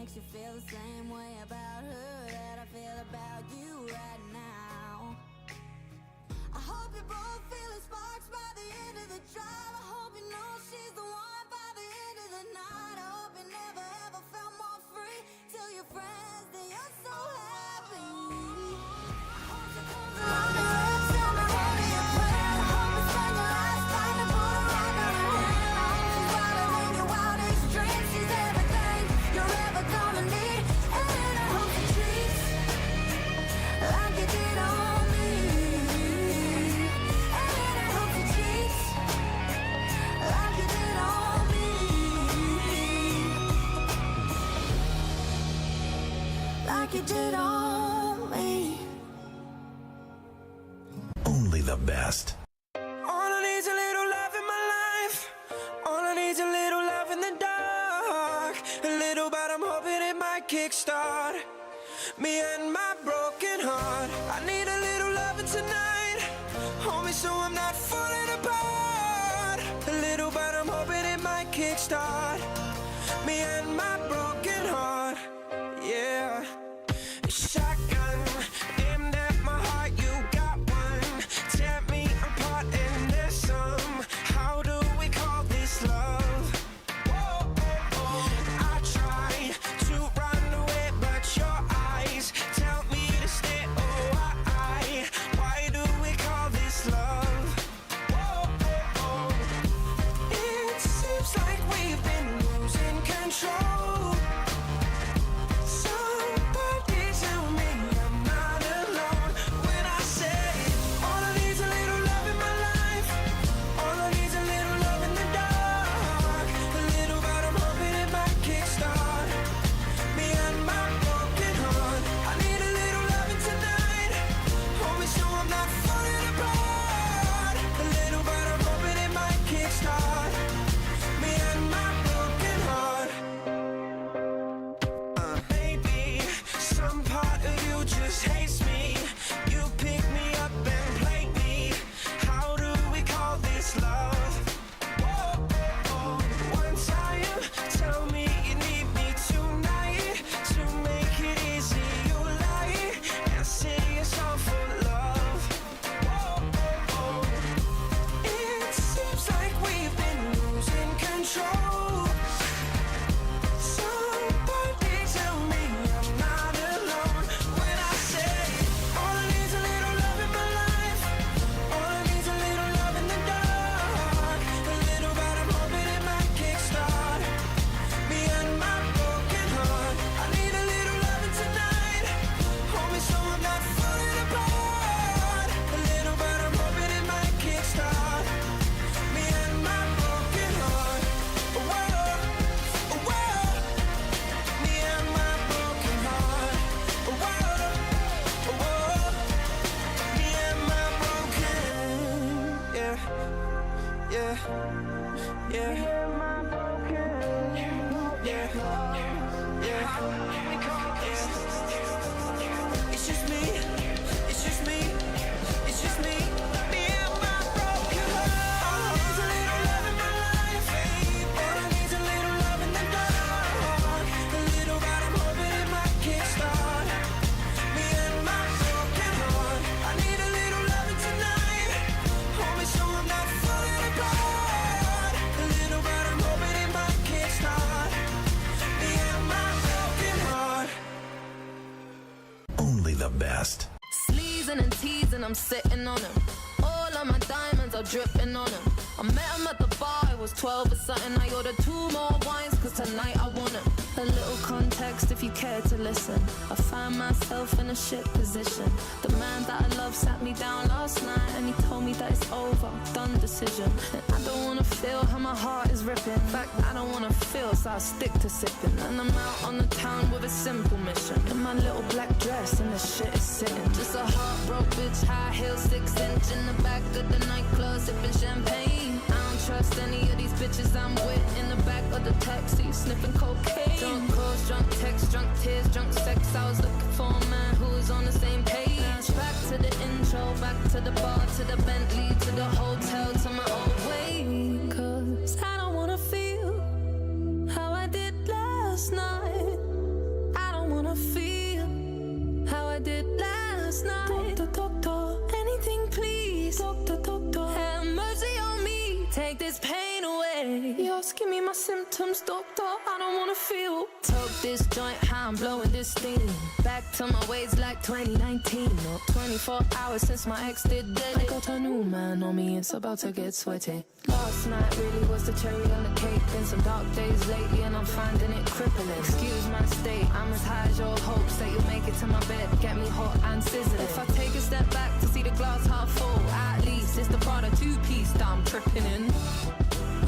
makes you feel the same way about her that I feel about you right now. I hope you're both feeling sparks by the end of the drive. I hope you know she's the one by the end of the night. I hope you never ever felt more free. Tell your friends that you're so happy. I hope she comes along and lets you know what you plan. I hope you spend your lifetime to put a rock on her hand. I hope she's wilder than your wildest dreams. She's everything you're ever gonna need. And I hope she treats like you did on me. And I hope she treats like you did on me. Like you did on me. Only the best. All I need's a little love in my life. All I need's a little love in the dark. A little, but I'm hoping it might kickstart me and my broken heart. I need a little loving tonight. Hold me so I'm not falling apart. A little, but I'm hoping it might kickstart me and my broken heart. Yeah. Shotgun aimed at my heart. You got one. Tear me apart and there's some. How do we call this love? Whoa, oh, oh. I try to run away, but your eyes tell me to stay. Oh, why do we call this love? Whoa, oh, oh. It seems like we've been losing control. Somebody tell me I'm not alone when I say all I need's a little love in my life. All I need's a little love in the dark. A little, but I'm hoping it might kickstart me and my broken heart. I need a little loving tonight. Hold me so I'm not falling apart. A little, but I'm hoping it might kickstart me and my broken heart. Baby, some part of you just hates me. You pick me up and play me. How do we call this love? Whoa, oh, oh. One time, tell me you need me tonight. To make it easy, you lie and say it's all for love. Whoa, oh, oh. It seems like we've been losing control. Somebody tell me I'm not alone when I say all I need's a little love in my life. All I need's a little love in the dark. A little, but I'm hoping it might kickstart me and my broken heart. I need a little loving tonight. Hold me so I'm not falling apart. A little, but I'm hoping it might kickstart me and my broken heart. Whoa, whoa. Me and my broken heart. Whoa, whoa. Me and my broken. Yeah, yeah, yeah. Yeah, yeah. It's just me. It's just me. It's just me. Me and my broken heart. All I need's a little love in my life. All I need's a little love in the dark. A little, but I'm hoping it might kickstart me and my broken heart. I need a little loving tonight. Hold me so I'm not falling apart. A little, but I'm hoping it might kickstart me and my broken heart. Only the best. Sleezing and teasing, I'm sitting on him. All of my diamonds are dripping on him. I met him at the bar, I was 12 or something. I ordered 2 more wines, cause tonight I want him. A little context if you care to listen. I find myself in a shit position. The man that I love sat me down last night and he told me that it's over, done decision. And I don't wanna feel how my heart is ripping. In fact, I don't wanna feel, so I stick to sipping. And I'm out on the town with a simple mission. In my little black dress and the shit is sitting. Just a heartbroken bitch, high heels, 6-inch in the back of the nightclub, sipping champagne. I don't trust any of these bitches I'm with. In the back of the taxi, sniffing cocaine. Drunk calls, drunk texts, drunk tears, drunk sex. I was looking for a man who was on the same page. Back to the intro, back to the bar, to the Bentley, to the hotel, to my old way. Cause I don't wanna feel how I did last night. last night. Doctor, anything please. Doctor, have mercy on me. Take this pain away. You're asking me my symptoms, doctor. I don't wanna feel. Toke this joint, how I'm blowing this steam. Back to my ways like 2019. No, 24 hours since my ex did dead. I got a new man on me, it's about to get sweaty. Last night really was the cherry on the cake. Been some dark days lately and I'm finding it crippling. Excuse my state, I'm as high as your hopes that you'll make it to my bed. Get me hot and sizzling. If I take a step back to see the glass half full, at least it's the Prada two-piece that I'm tripping in.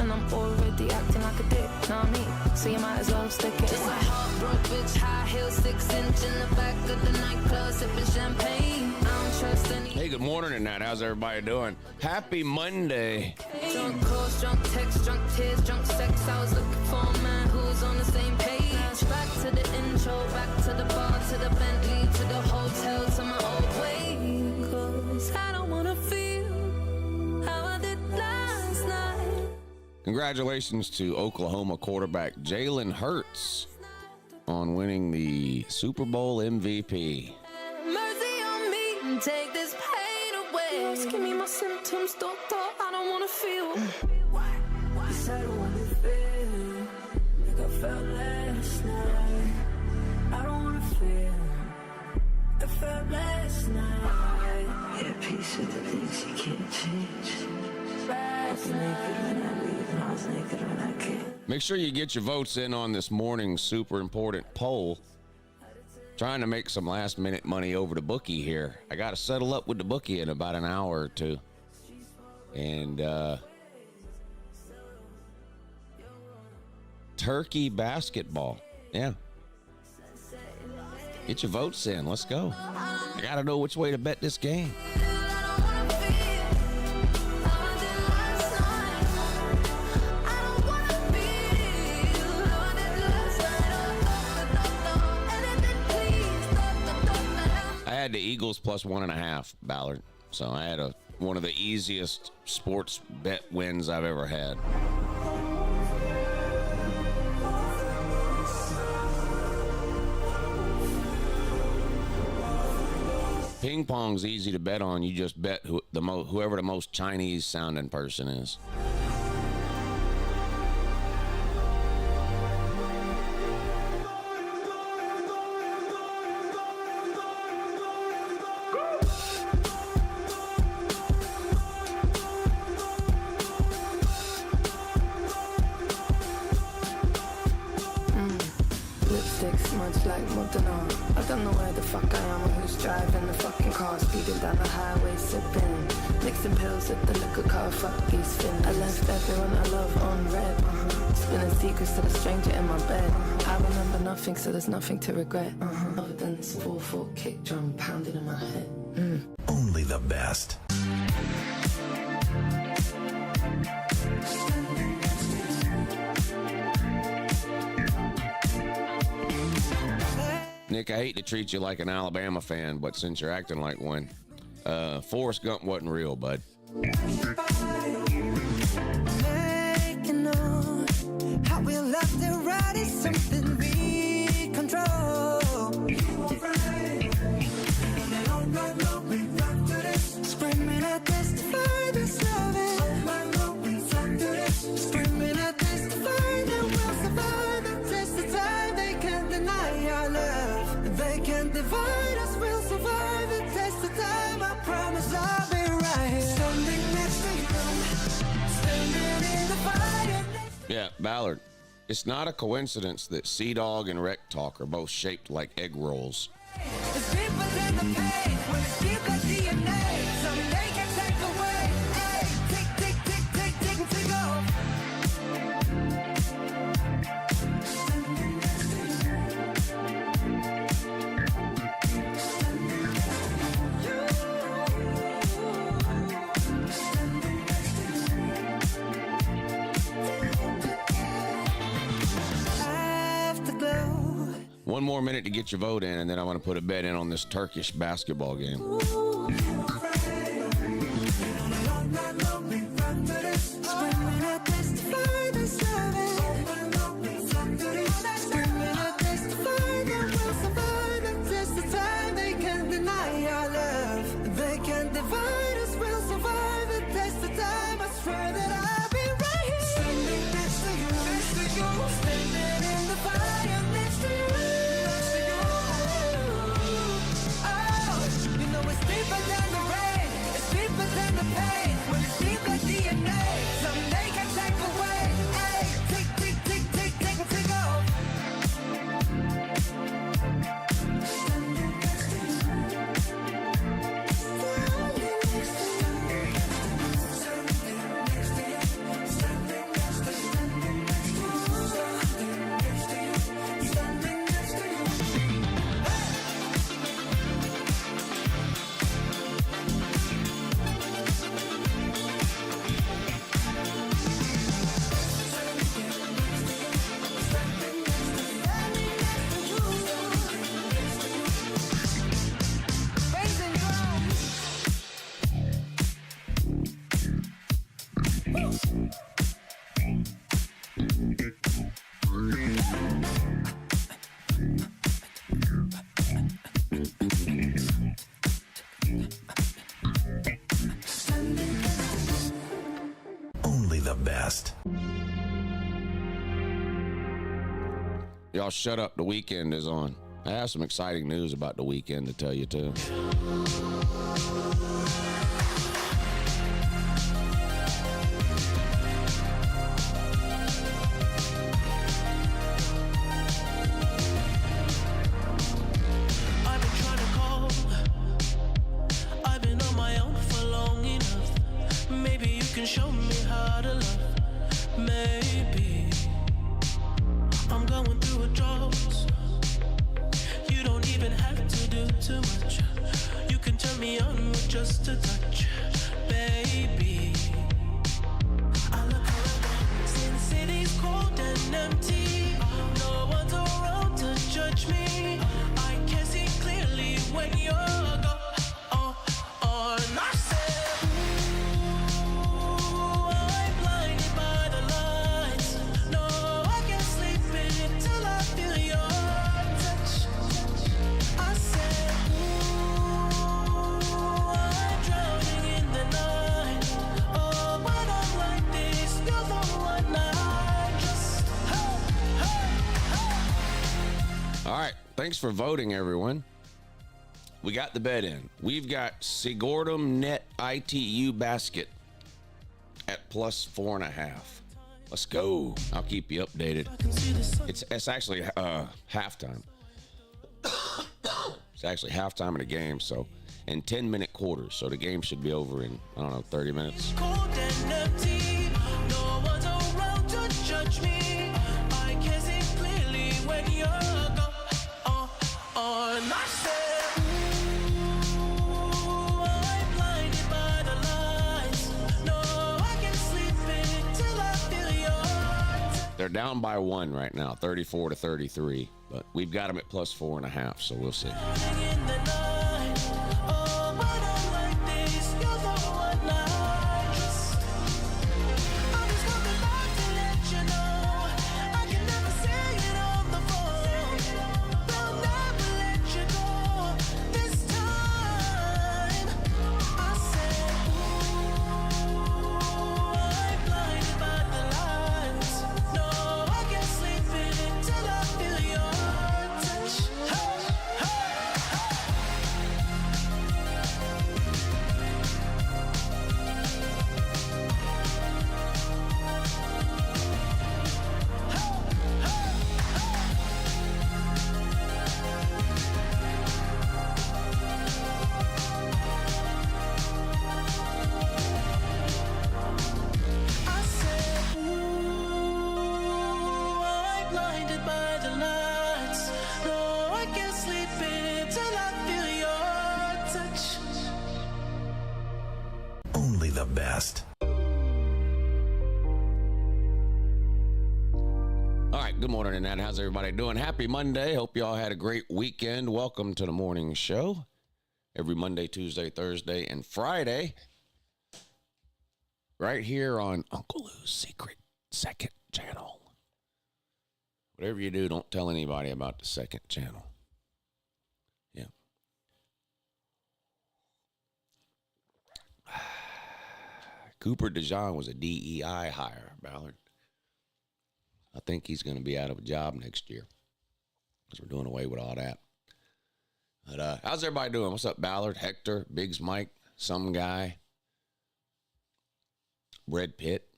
And I'm already acting like a dick, know what I mean? So you might as well stick it. Just a heartbroken bitch, high heels, 6-inch in the back of the nightclub, sipping champagne. I don't trust any. Hey, good morning, Annette. How's everybody doing? Happy Monday. Drunk calls, drunk texts, drunk tears, drunk sex. I was looking for a man who's on the same page. Back to the intro, back to the bar, to the Bentley, to the hotel, to my old way. 'Cause I don't wanna feel how I did last night. Congratulations to Oklahoma quarterback Jalen Hurts on winning the Super Bowl MVP. Mercy on me, take this pain away. Asking me my symptoms, doctor, I don't wanna feel. You said I wanna feel like I felt last night. I don't wanna feel like I felt last night. Yeah, peace of the things you can't change. Last night. Make sure you get your votes in on this morning's super important poll. Trying to make some last minute money over to bookie here. I got to settle up with the bookie in about an hour or two. And turkey basketball. Yeah. Get your votes in. Let's go. I got to know which way to bet this game. I had the Eagles plus 1.5, Ballard. So I had one of the easiest sports bet wins I've ever had. Ping pong's easy to bet on. You just bet whoever the most Chinese sounding person is. Much like Montana. I don't know where the fuck I am or who's driving the fucking car, speeding down the highway, sipping, mixing pills at the liquor car, fuck these fins. I left everyone I love on red, spilling secrets to the stranger in my bed. I remember nothing, so there's nothing to regret, other than this 4/4 kick drum pounding in my head. Only the best. Nick, I hate to treat you like an Alabama fan, but since you're acting like one, Forrest Gump wasn't real, bud. How we left it right is something we control. Screaming at this to find us loving. Screaming at this to find that we'll survive the test of time. They can't deny our love. They can't divide us. We'll survive the test of time. I promise I'll be right here. Standing next to you. Standing in the fire. Yeah, Ballard. It's not a coincidence that Sea Dog and Wreck Talk are both shaped like egg rolls. There's people in the pain when it's deep like DNA. Some they can take away. Hey, tick, tick off. One more minute to get your vote in, and then I want to put a bet in on this Turkish basketball game. Screaming at this to find that we'll survive the test of time. They can't deny our love. deeper than the rain, it's deeper than the pain. When it's deep like DNA, someday can take away. Hey, tick, tick, tick, tick, tick, tick off. Only the best. Y'all shut up. The weekend is on. I have some exciting news about the weekend to tell you, too. I've been trying to call. I've been on my own for long enough. Maybe you can show me how to love. Maybe I'm going through a drought. You don't even have to do too much. You can turn me on with just a touch, baby. I look around, since city's cold and empty. No one's around to judge me. I can see clearly when you're gone. I said, ooh, I'm blinded by the lights. No, I can't sleep until I feel your touch. I said, ooh, I'm drowning in the night. Oh, when I'm like this, you're the one I just, All right. Thanks for voting, everyone. We got the bet in. We've got Sigordum Net ITU basket at plus 4.5. Let's go. I'll keep you updated. It's actually halftime. It's actually halftime of the game, so in 10-minute quarters. So the game should be over in, I don't know, 30 minutes. cold and empty. No one's around to judge me. I can see clearly when you're gone. I said, ooh, I'm blinded by the lights. No, I can't sleep until I feel your touch. They're down by 1 right now, 34-33, but we've got them at plus 4.5, so we'll see. Drowning in the night. Oh, when I'm like this, you're the one I just. I'm just coming back to let you know. I can never say it on the phone. They'll never let you go. This time, I said, ooh, I'm blinded by the lights. No, I can't sleep until I feel your touch. Hey, hey, I said, ooh, I'm blinded by the lights. No, I can't sleep until I feel your touch. Only the best. All right, good morning, Annette. How's everybody doing? Happy Monday. Hope you all had a great weekend. Welcome to the morning show. Every Monday, Tuesday, Thursday, and Friday. Right here on Uncle Lou's Secret Second Channel. Whatever you do, don't tell anybody about the second channel. Yeah. Cooper DeJean was a DEI hire, Ballard. I think he's going to be out of a job next year because we're doing away with all that. But how's everybody doing? What's up, Ballard, Hector, Biggs Mike, some guy, Brad Pitt,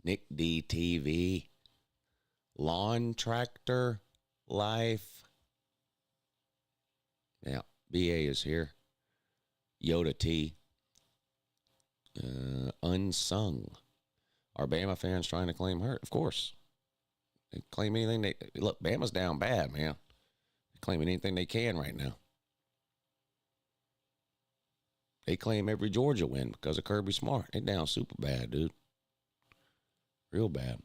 Nick DTV, Lawn Tractor Life. Yeah, BA is here. Yoda T. Unsung. Are Bama fans trying to claim hurt? Of course. They claim anything they look. Bama's down bad, man. They're claiming anything they can right now. They claim every Georgia win because of Kirby Smart. They're down super bad, dude. Real bad.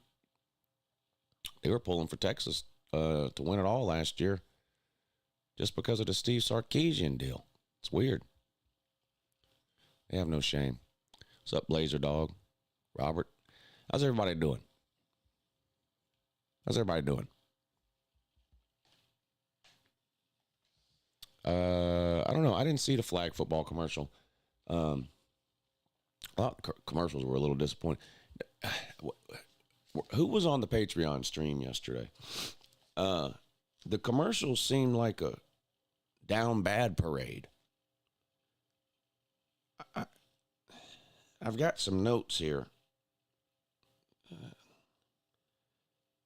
They were pulling for Texas to win it all last year just because of the Steve Sarkisian deal. It's weird. They have no shame. What's up, Blazer Dog? Robert? How's everybody doing? How's everybody doing? I don't know. I didn't see the flag football commercial. A lot of commercials were a little disappointing. Who was on the Patreon stream yesterday? The commercials seemed like a down bad parade. I've got some notes here.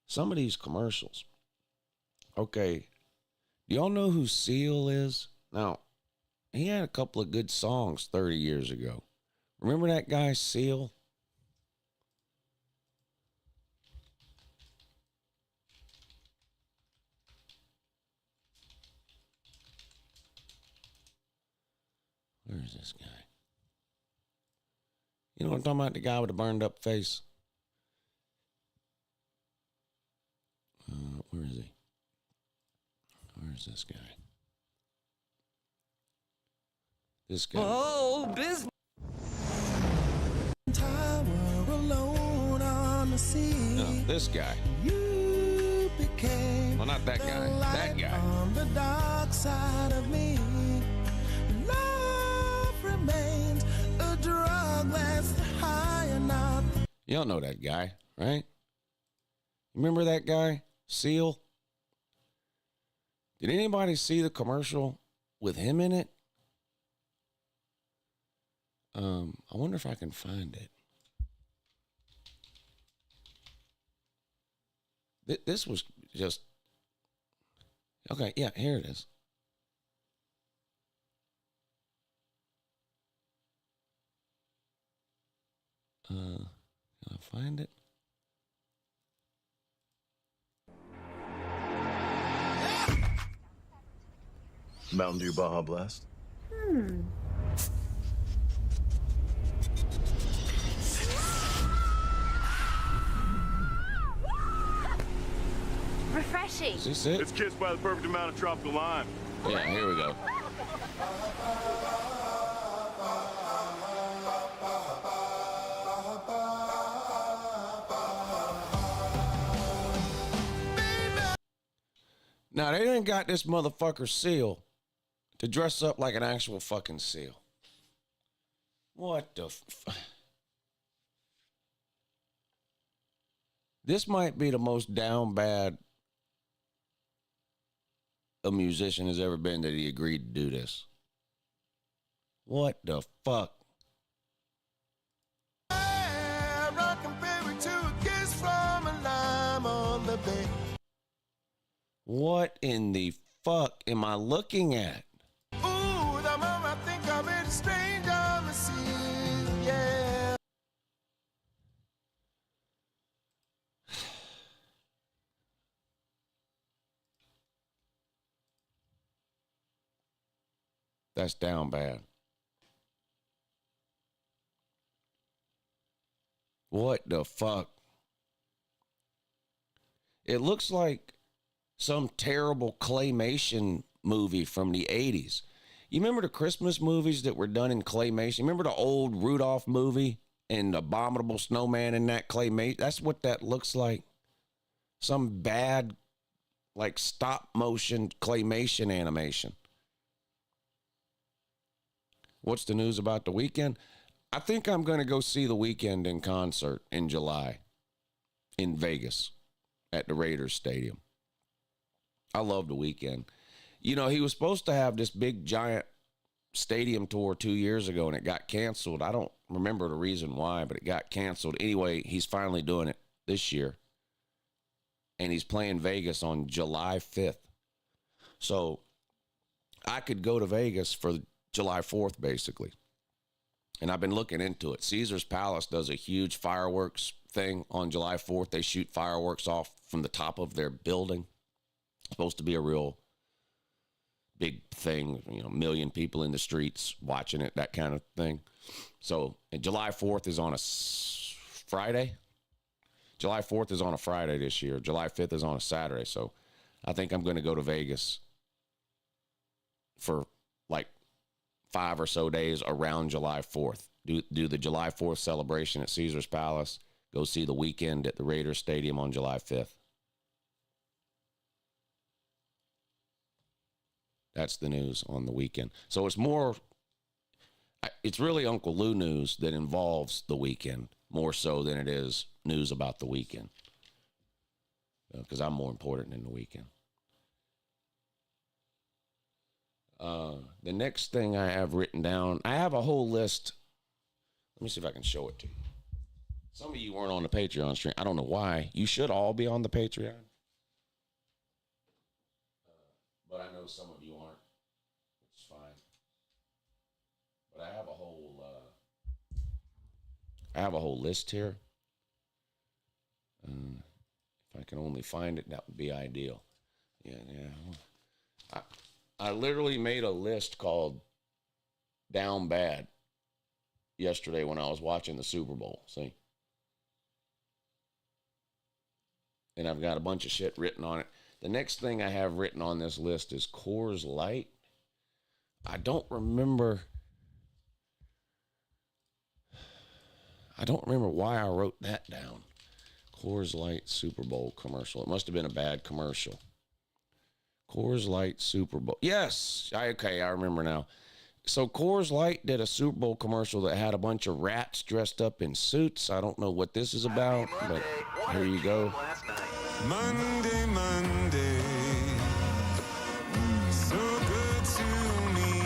Some of these commercials. Okay. Do y'all know who Seal is? Now, he had a couple of good songs 30 years ago. Remember that guy, Seal? Where is this guy? You know what I'm talking about? The guy with the burned up face? Where is he? Where is this guy? This guy. Oh, business. Tower alone on the sea. No, this guy. You became Well, not that guy. That guy. on the dark side of me. Love remains a drug that's high enough. You don't know that guy, right? Remember that guy, Seal? Did anybody see the commercial with him in it? I wonder if I can find it. This was just... Okay, yeah, here it is. Can I find it? Mountain Dew Baja Blast. Refreshing. Is this it? It's kissed by the perfect amount of tropical lime. Yeah, here we go. Now, they done got this motherfucker Seal to dress up like an actual fucking seal. What the This might be the most down bad a musician has ever been that he agreed to do this. What the fuck? What in the fuck am I looking at? Ooh, the moment I think I've been strange on the sea, yeah. That's down bad. What the fuck? It looks like some terrible claymation movie from the 80s. You remember the Christmas movies that were done in claymation? Remember the old Rudolph movie and the Abominable Snowman in that claymation? That's what that looks like. Some bad, like, stop motion claymation animation. What's the news about The Weeknd? I think I'm going to go see The Weeknd in concert in July in Vegas at the Raiders Stadium. I love The Weeknd. You know, he was supposed to have this big giant stadium tour 2 years ago, and it got canceled. I don't remember the reason why, but it got canceled. Anyway, he's finally doing it this year, and he's playing Vegas on July 5th. So I could go to Vegas for July 4th, basically. And I've been looking into it. Caesar's Palace does a huge fireworks thing on July 4th. They shoot fireworks off from the top of their building. It's supposed to be a real big thing, you know, million people in the streets watching it, that kind of thing. So, and July 4th is on a Friday. July 4th is on a Friday this year. July 5th is on a Saturday. So I think I'm going to go to Vegas for like 5 or so days around July 4th. Do the July 4th celebration at Caesar's Palace. Go see the Weekend at the Raiders Stadium on July 5th. That's the news on the Weekend. So it's really Uncle Lou news that involves the Weekend more so than it is news about the Weekend. Because I'm more important than the Weekend. The next thing I have written down, I have a whole list. Let me see if I can show it to you. Some of you weren't on the Patreon stream. I don't know why. You should all be on the Patreon. But I know some of you aren't, which is fine. But I have a whole list here. If I can only find it, that would be ideal. Yeah. I literally made a list called Down Bad yesterday when I was watching the Super Bowl. See? And I've got a bunch of shit written on it. The next thing I have written on this list is Coors Light. I don't remember why I wrote that down. Coors Light Super Bowl commercial. It must have been a bad commercial. Coors Light Super Bowl. Yes. I remember now. So Coors Light did a Super Bowl commercial that had a bunch of rats dressed up in suits. I don't know what this is about, but here you go. Monday, Monday, so good to me.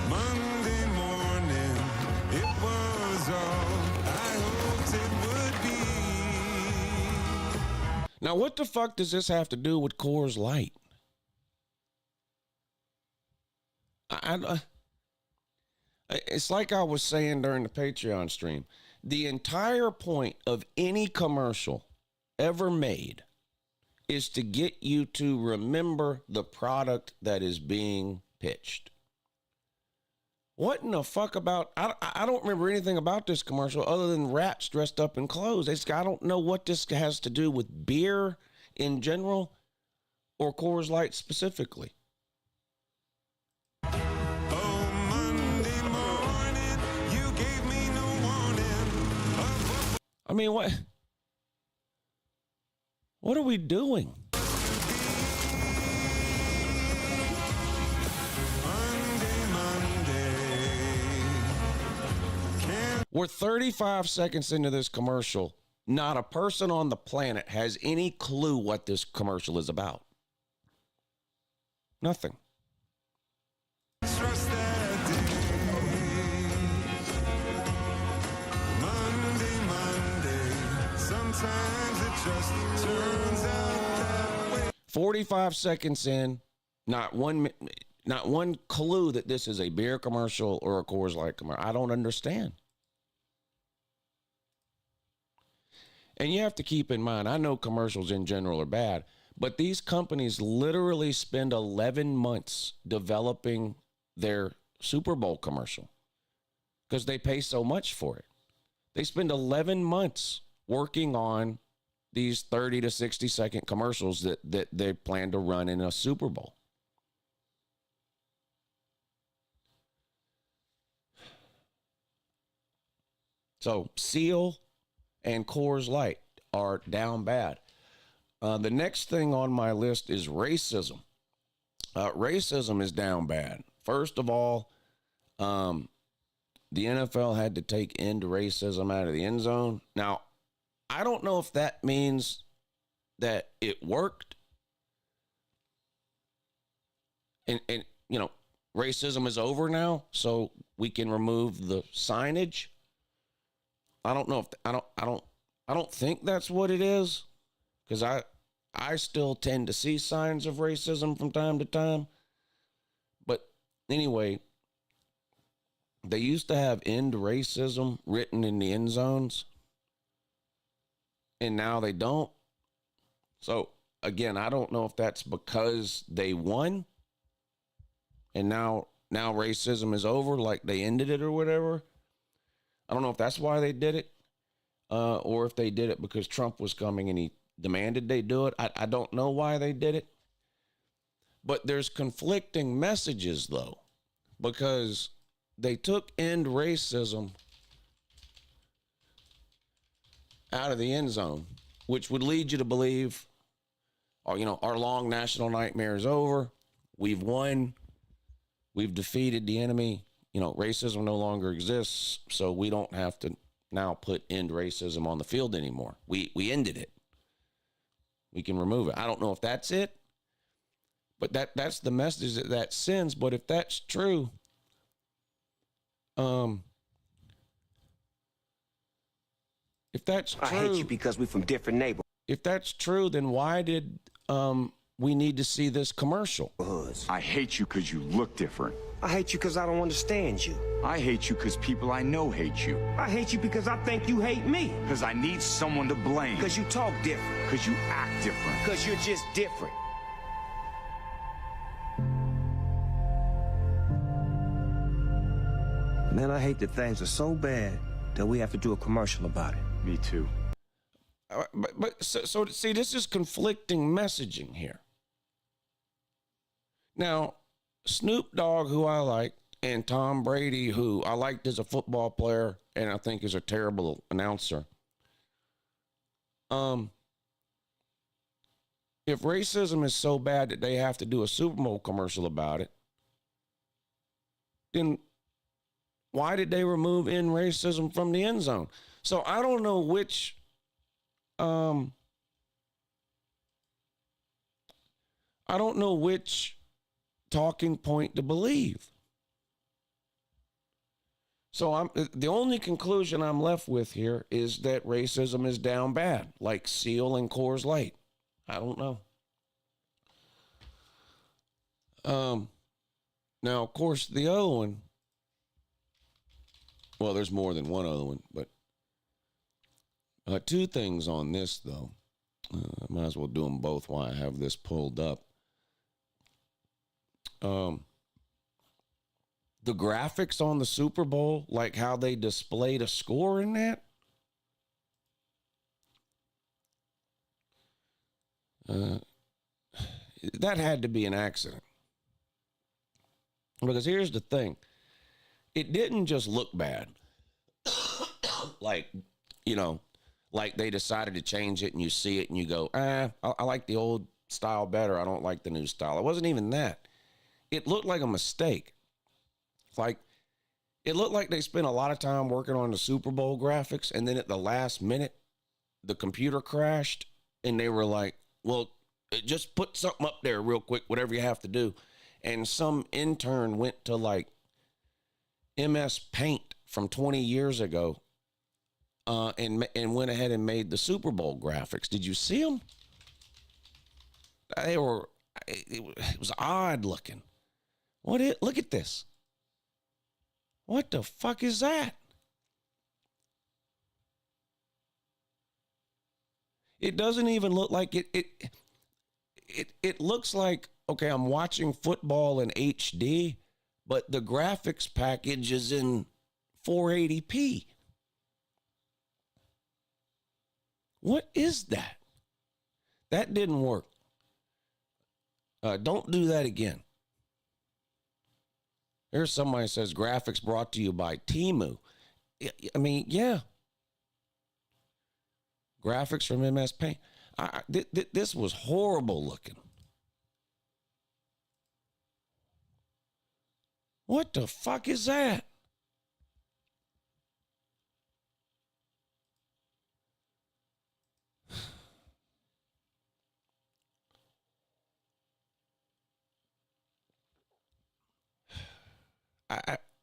Monday morning, it was all I hoped it would be. Now, what the fuck does this have to do with Coors Light? It's like I was saying during the Patreon stream. The entire point of any commercial ever made is to get you to remember the product that is being pitched. What in the fuck about, I don't remember anything about this commercial other than rats dressed up in clothes. I don't know what this has to do with beer in general or Coors Light specifically. I mean, what are we doing? We're 35 seconds into this commercial. Not a person on the planet has any clue what this commercial is about. Nothing. Sometimes it just turns out that way. 45 seconds in, not one clue that this is a beer commercial or a Coors Light commercial. I don't understand. And you have to keep in mind, I know commercials in general are bad, but these companies literally spend 11 months developing their Super Bowl commercial because they pay so much for it. They spend 11 months working on these 30 to 60 second commercials that they plan to run in a Super Bowl. So Seal and Coors Light are down bad. The next thing on my list is racism. Racism is down bad. First of all, the NFL had to take end racism out of the end zone. Now, I don't know if that means that it worked and you know, racism is over now, so we can remove the signage. I don't know if I don't think that's what it is, because I still tend to see signs of racism from time to time. But anyway, they used to have "end racism" written in the end zones, and now they don't. So again, I don't know if that's because they won and now racism is over, like they ended it or whatever. I don't know if that's why they did it, or if they did it because Trump was coming and he demanded they do it. I don't know why they did it. But there's conflicting messages, though, because they took "end racism" out of the end zone, which would lead you to believe, oh, you know, our long national nightmare is over. We've won. We've defeated the enemy. You know, racism no longer exists, so we don't have to now put "end racism" on the field anymore. We ended it. We can remove it. I don't know if that's it, but that's the message that sends. But if that's true, if that's true, I hate you because we're from different neighborhoods. If that's true, then why did we need to see this commercial? I hate you because you look different. I hate you because I don't understand you. I hate you because people I know hate you. I hate you because I think you hate me. Because I need someone to blame. Because you talk different. Because you act different. Because you're just different. Man, I hate that things are so bad that we have to do a commercial about it. Me too. So see, this is conflicting messaging here. Now, Snoop Dogg, who I like, and Tom Brady, who I liked as a football player and I think is a terrible announcer. If racism is so bad that they have to do a Super Bowl commercial about it, then why did they remove "end racism" from the end zone? So I don't know which talking point to believe. So the only conclusion I'm left with here is that racism is down bad, like Seal and Coors Light. I don't know. Now, of course, the other one, well, there's more than one other one, but two things on this, though. I might as well do them both while I have this pulled up. The graphics on the Super Bowl, like how they displayed a score in that. That had to be an accident. Because here's the thing. It didn't just look bad. Like, you know, like they decided to change it and you see it and you go, I like the old style better. I don't like the new style. It wasn't even that. It looked like a mistake. Like, it looked like they spent a lot of time working on the Super Bowl graphics, and then at the last minute, the computer crashed, and they were like, well, just put something up there real quick, whatever you have to do. And some intern went to, like, MS Paint from 20 years ago and went ahead and made the Super Bowl graphics. Did you see them? It was odd looking. Look at this. What the fuck is that? It doesn't even look like it. It looks like, okay, I'm watching football in HD, but the graphics package is in 480p. What is that? That didn't work. Don't do that again. There's somebody who says graphics brought to you by Temu. I mean, yeah. Graphics from MS Paint. This was horrible looking. What the fuck is that?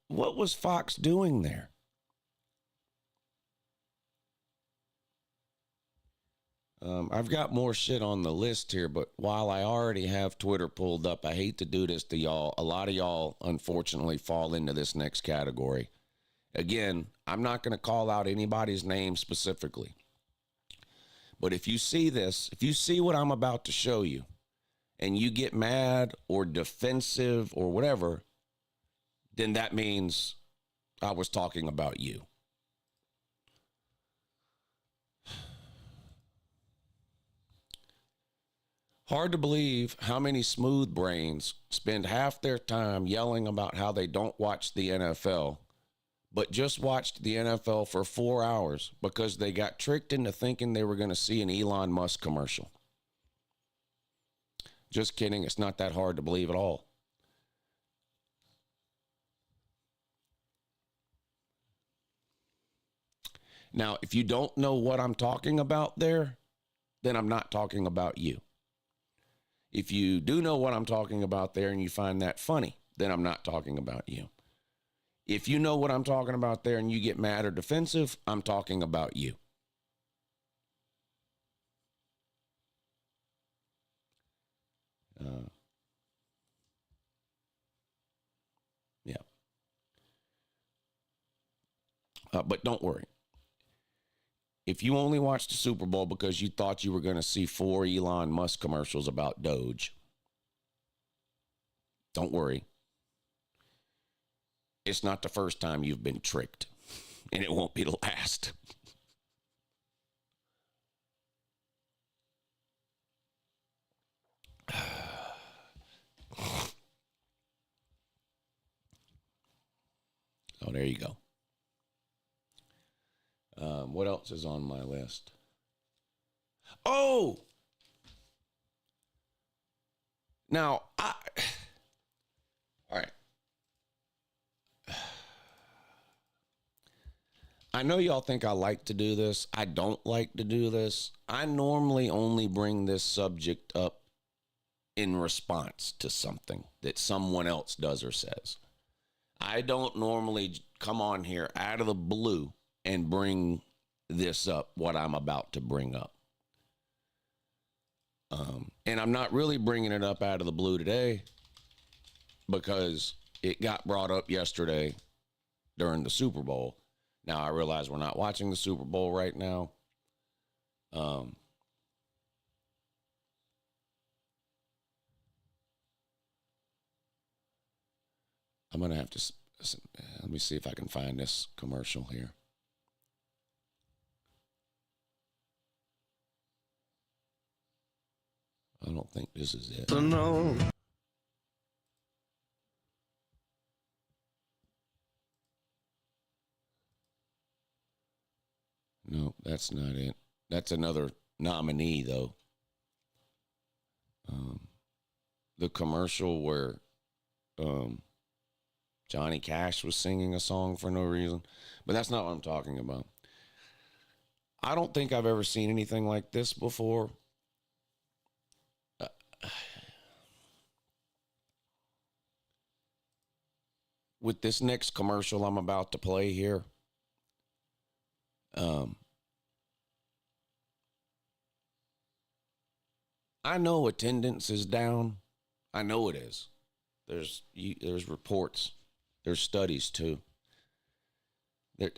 what was Fox doing there? I've got more shit on the list here, but while I already have Twitter pulled up, I hate to do this to y'all. A lot of y'all, unfortunately, fall into this next category. Again, I'm not going to call out anybody's name specifically. But if you see this, if you see what I'm about to show you, and you get mad or defensive or whatever, then that means I was talking about you. Hard to believe how many smooth brains spend half their time yelling about how they don't watch the NFL, but just watched the NFL for 4 hours because they got tricked into thinking they were going to see an Elon Musk commercial. Just kidding. It's not that hard to believe at all. Now, if you don't know what I'm talking about there, then I'm not talking about you. If you do know what I'm talking about there and you find that funny, then I'm not talking about you. If you know what I'm talking about there and you get mad or defensive, I'm talking about you. Yeah. But don't worry. If you only watched the Super Bowl because you thought you were going to see 4 Elon Musk commercials about Doge, don't worry. It's not the first time you've been tricked, and it won't be the last. Oh, there you go. What else is on my list? Oh! Now, all right. I know y'all think I like to do this. I don't like to do this. I normally only bring this subject up in response to something that someone else does or says. I don't normally come on here out of the blue and bring this up, what I'm about to bring up. And I'm not really bringing it up out of the blue today because it got brought up yesterday during the Super Bowl. Now, I realize we're not watching the Super Bowl right now. I'm going to have to, let me see if I can find this commercial here. I don't think this is it. No. No, that's not it. That's another nominee, though. The commercial where Johnny Cash was singing a song for no reason. But that's not what I'm talking about. I don't think I've ever seen anything like this before. With this next commercial I'm about to play here, I know attendance is down. I know it is. There's reports. There's studies too.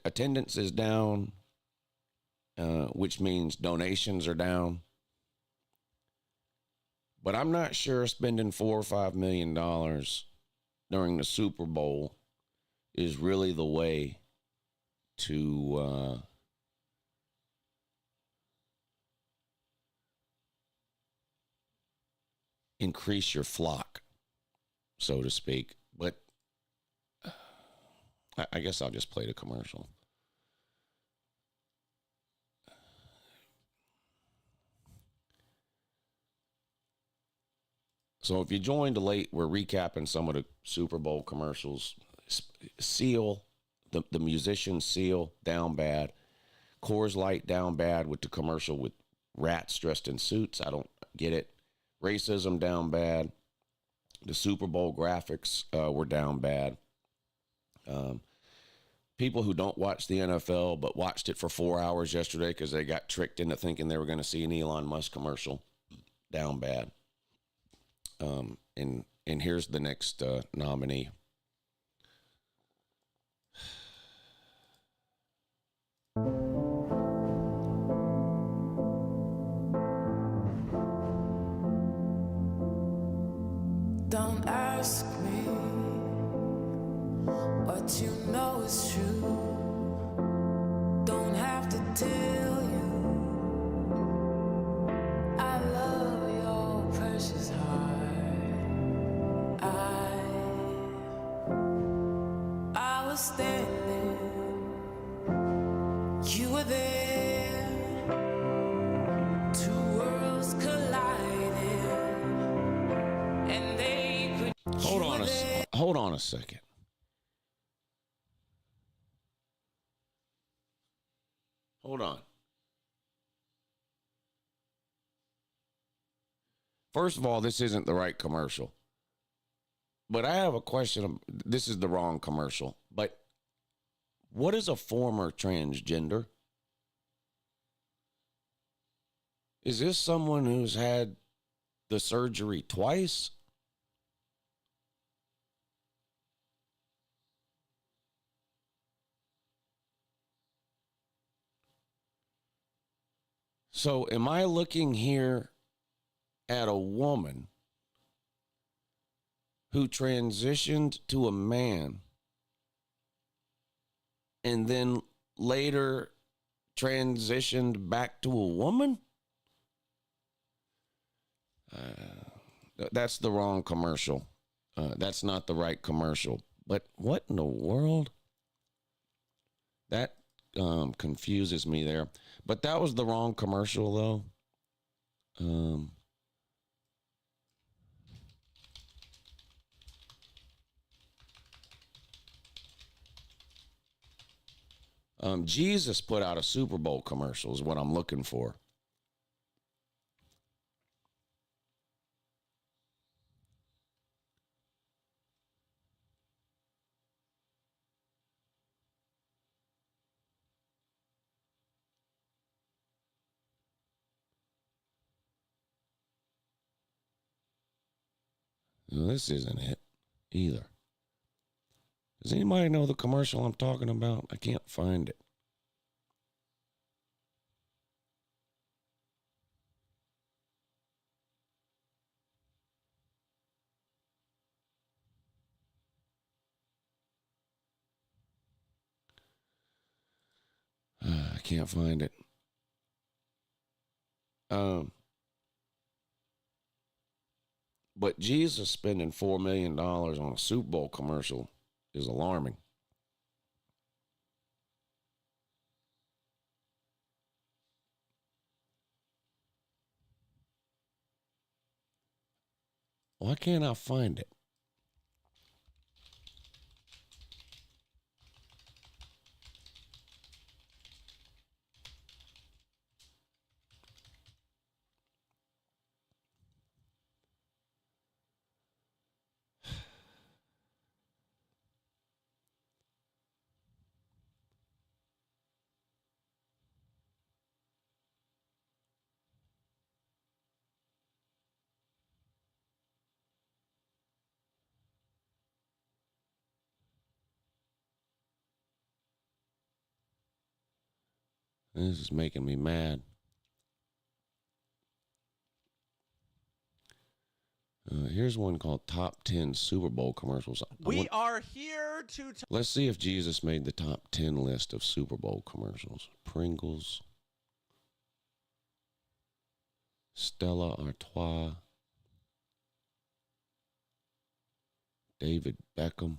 Attendance is down, which means donations are down. But I'm not sure spending $4 or $5 million during the Super Bowl is really the way to increase your flock, so to speak. But I guess I'll just play the commercial. So if you joined late, we're recapping some of the Super Bowl commercials. Seal, the musician Seal, down bad. Coors Light, down bad with the commercial with rats dressed in suits. I don't get it. Racism, down bad. The Super Bowl graphics were down bad. People who don't watch the NFL but watched it for 4 hours yesterday because they got tricked into thinking they were going to see an Elon Musk commercial, down bad. And here's the next nominee. Don't ask me what you know is true. Don't have to tell you I love your precious heart. I was standing, you were there. Two worlds collided, and they could. Hold on a second. Hold on. First of all, this isn't the right commercial. But I have a question. This is the wrong commercial. But what is a former transgender? Is this someone who's had the surgery twice? So am I looking here at a woman who transitioned to a man and then later transitioned back to a woman? That's the wrong commercial. That's not the right commercial. But what in the world? That confuses me there. But that was the wrong commercial, though. Jesus put out a Super Bowl commercial is what I'm looking for. No, this isn't it either. Does anybody know the commercial I'm talking about? I can't find it. I can't find it. But Jesus spending $4 million on a Super Bowl commercial is alarming. Why can't I find it? This is making me mad. Here's one called Top 10 Super Bowl Commercials. We are here to... Let's see if Jesus made the top 10 list of Super Bowl commercials. Pringles. Stella Artois. David Beckham.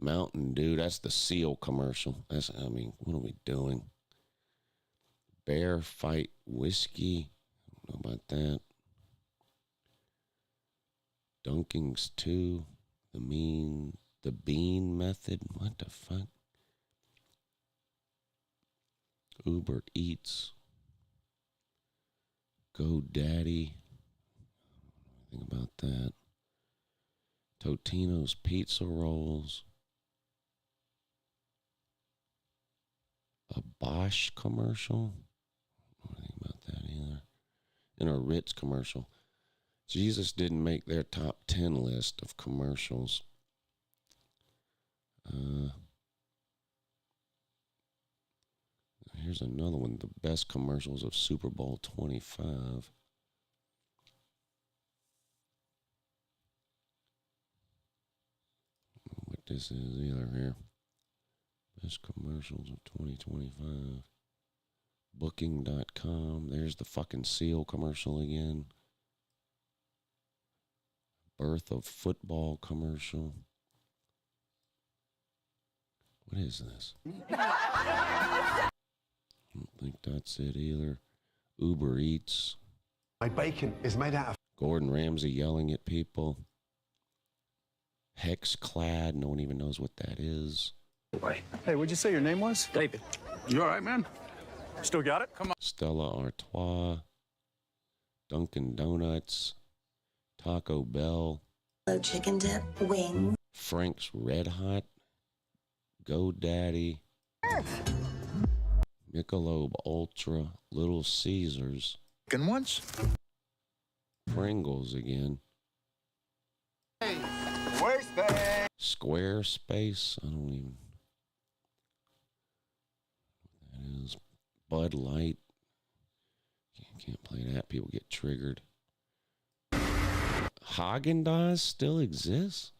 Mountain Dew. That's the Seal commercial. What are we doing? Bear Fight Whiskey. I don't know about that. Dunkings 2. The Bean Method. What the fuck? Uber Eats. GoDaddy. Think about that. Totino's pizza rolls. A Bosch commercial. I don't think about that either. And a Ritz commercial. Jesus didn't make their top 10 list of commercials. Here's another one. The best commercials of Super Bowl 25. What this is either here. Best commercials of 2025. Booking.com. There's the fucking seal commercial again. Birth of football commercial. What is this? I don't think that's it either. Uber Eats. My bacon is made out of... Gordon Ramsay yelling at people. Hexclad. No one even knows what that is. Hey, what'd you say your name was? David. You all right, man? Still got it? Come on. Stella Artois. Dunkin' Donuts. Taco Bell. Chicken dip, wings. Frank's Red Hot. GoDaddy. Michelob Ultra. Little Caesars. Chicken once? Pringles again. Hey, where's that? Squarespace. I don't even... That is Bud Light. Can't play that. People get triggered. Haagen-Dazs still exists?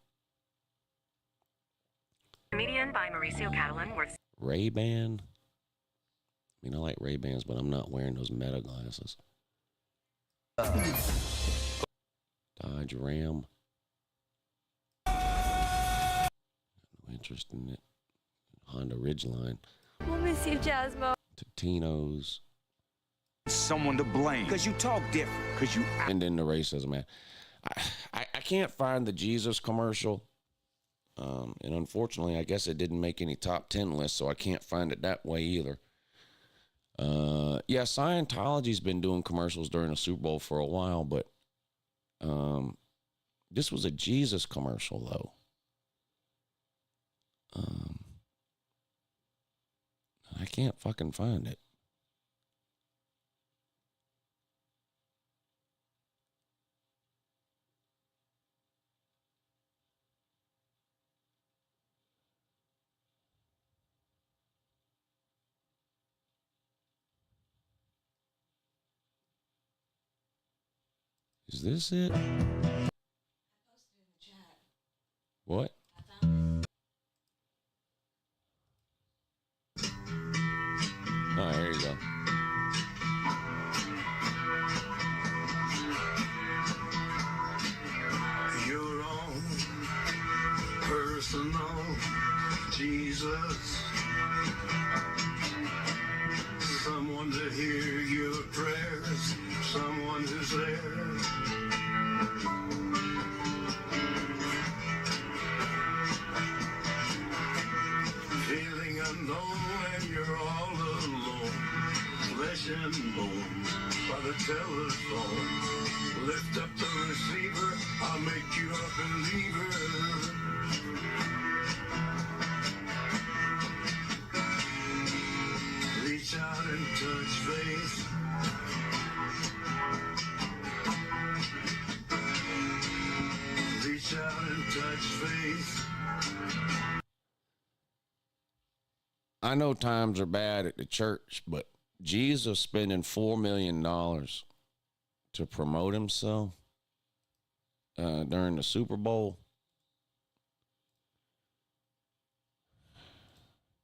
Comedian by Mauricio Catalan worth Ray-Ban. I mean, I like Ray-Bans, but I'm not wearing those Meta glasses. Dodge Ram. No interest in it. Honda Ridgeline. We'll miss you, Jasmo. Totino's. Someone to blame. Because you talk different. Because you And then the racism, man. I can't find the Jesus commercial. And unfortunately, I guess it didn't make any top 10 lists, so I can't find it that way either. Yeah, Scientology's been doing commercials during the Super Bowl for a while, but this was a Jesus commercial, though. I can't fucking find it. Is this it? What? Oh, there you go. Your own personal Jesus. Someone to hear your prayers. Someone who's there. Feeling unknown and you're all alone. Flesh and bone by the telephone. Lift up the receiver, I'll make you a believer. Reach out and touch faith. Reach out and touch faith. I know times are bad at the church, but Jesus spending $4 million to promote himself during the Super Bowl.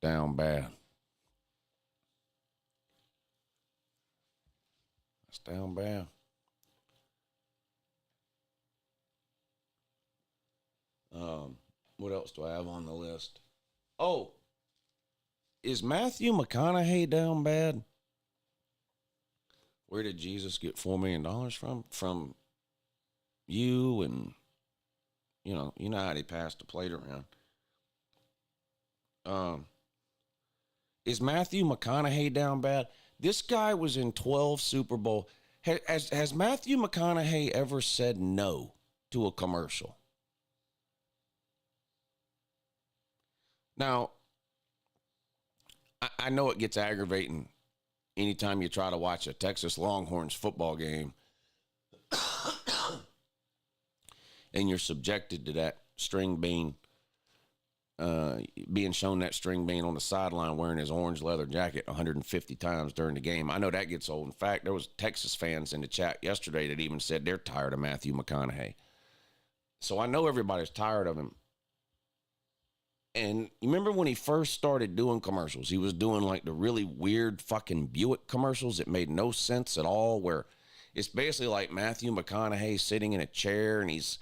Down bad. That's down bad. What else do I have on the list? Oh, is Matthew McConaughey down bad? Where did Jesus get $4 million from? From you and, you know how they passed the plate around. Is Matthew McConaughey down bad? This guy was in 12 Super Bowl. Has Matthew McConaughey ever said no to a commercial? Now, I know it gets aggravating anytime you try to watch a Texas Longhorns football game and you're subjected to that string bean, being shown that string bean on the sideline wearing his orange leather jacket 150 times during the game. I know that gets old. In fact, there was Texas fans in the chat yesterday that even said they're tired of Matthew McConaughey. So I know everybody's tired of him. And you remember when he first started doing commercials, he was doing like the really weird fucking Buick commercials that made no sense at all, where it's basically like Matthew McConaughey sitting in a chair and he's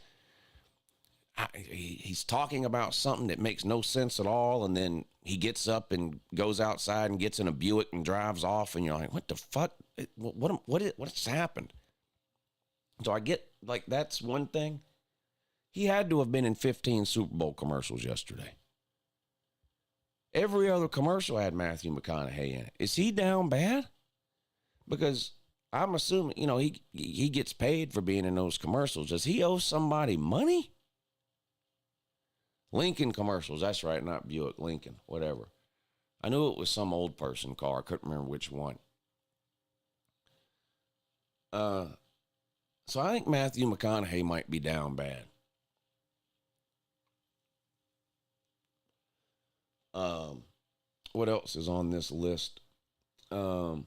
talking about something that makes no sense at all, and then he gets up and goes outside and gets in a Buick and drives off, and you're like, what the fuck? What's happened? So I get, like, that's one thing. He had to have been in 15 Super Bowl commercials yesterday. Every other commercial had Matthew McConaughey in it. Is he down bad? Because I'm assuming, you know, he gets paid for being in those commercials. Does he owe somebody money? Lincoln commercials, that's right, not Buick, Lincoln, whatever. I knew it was some old person car. I couldn't remember which one. So I think Matthew McConaughey might be down bad. What else is on this list? The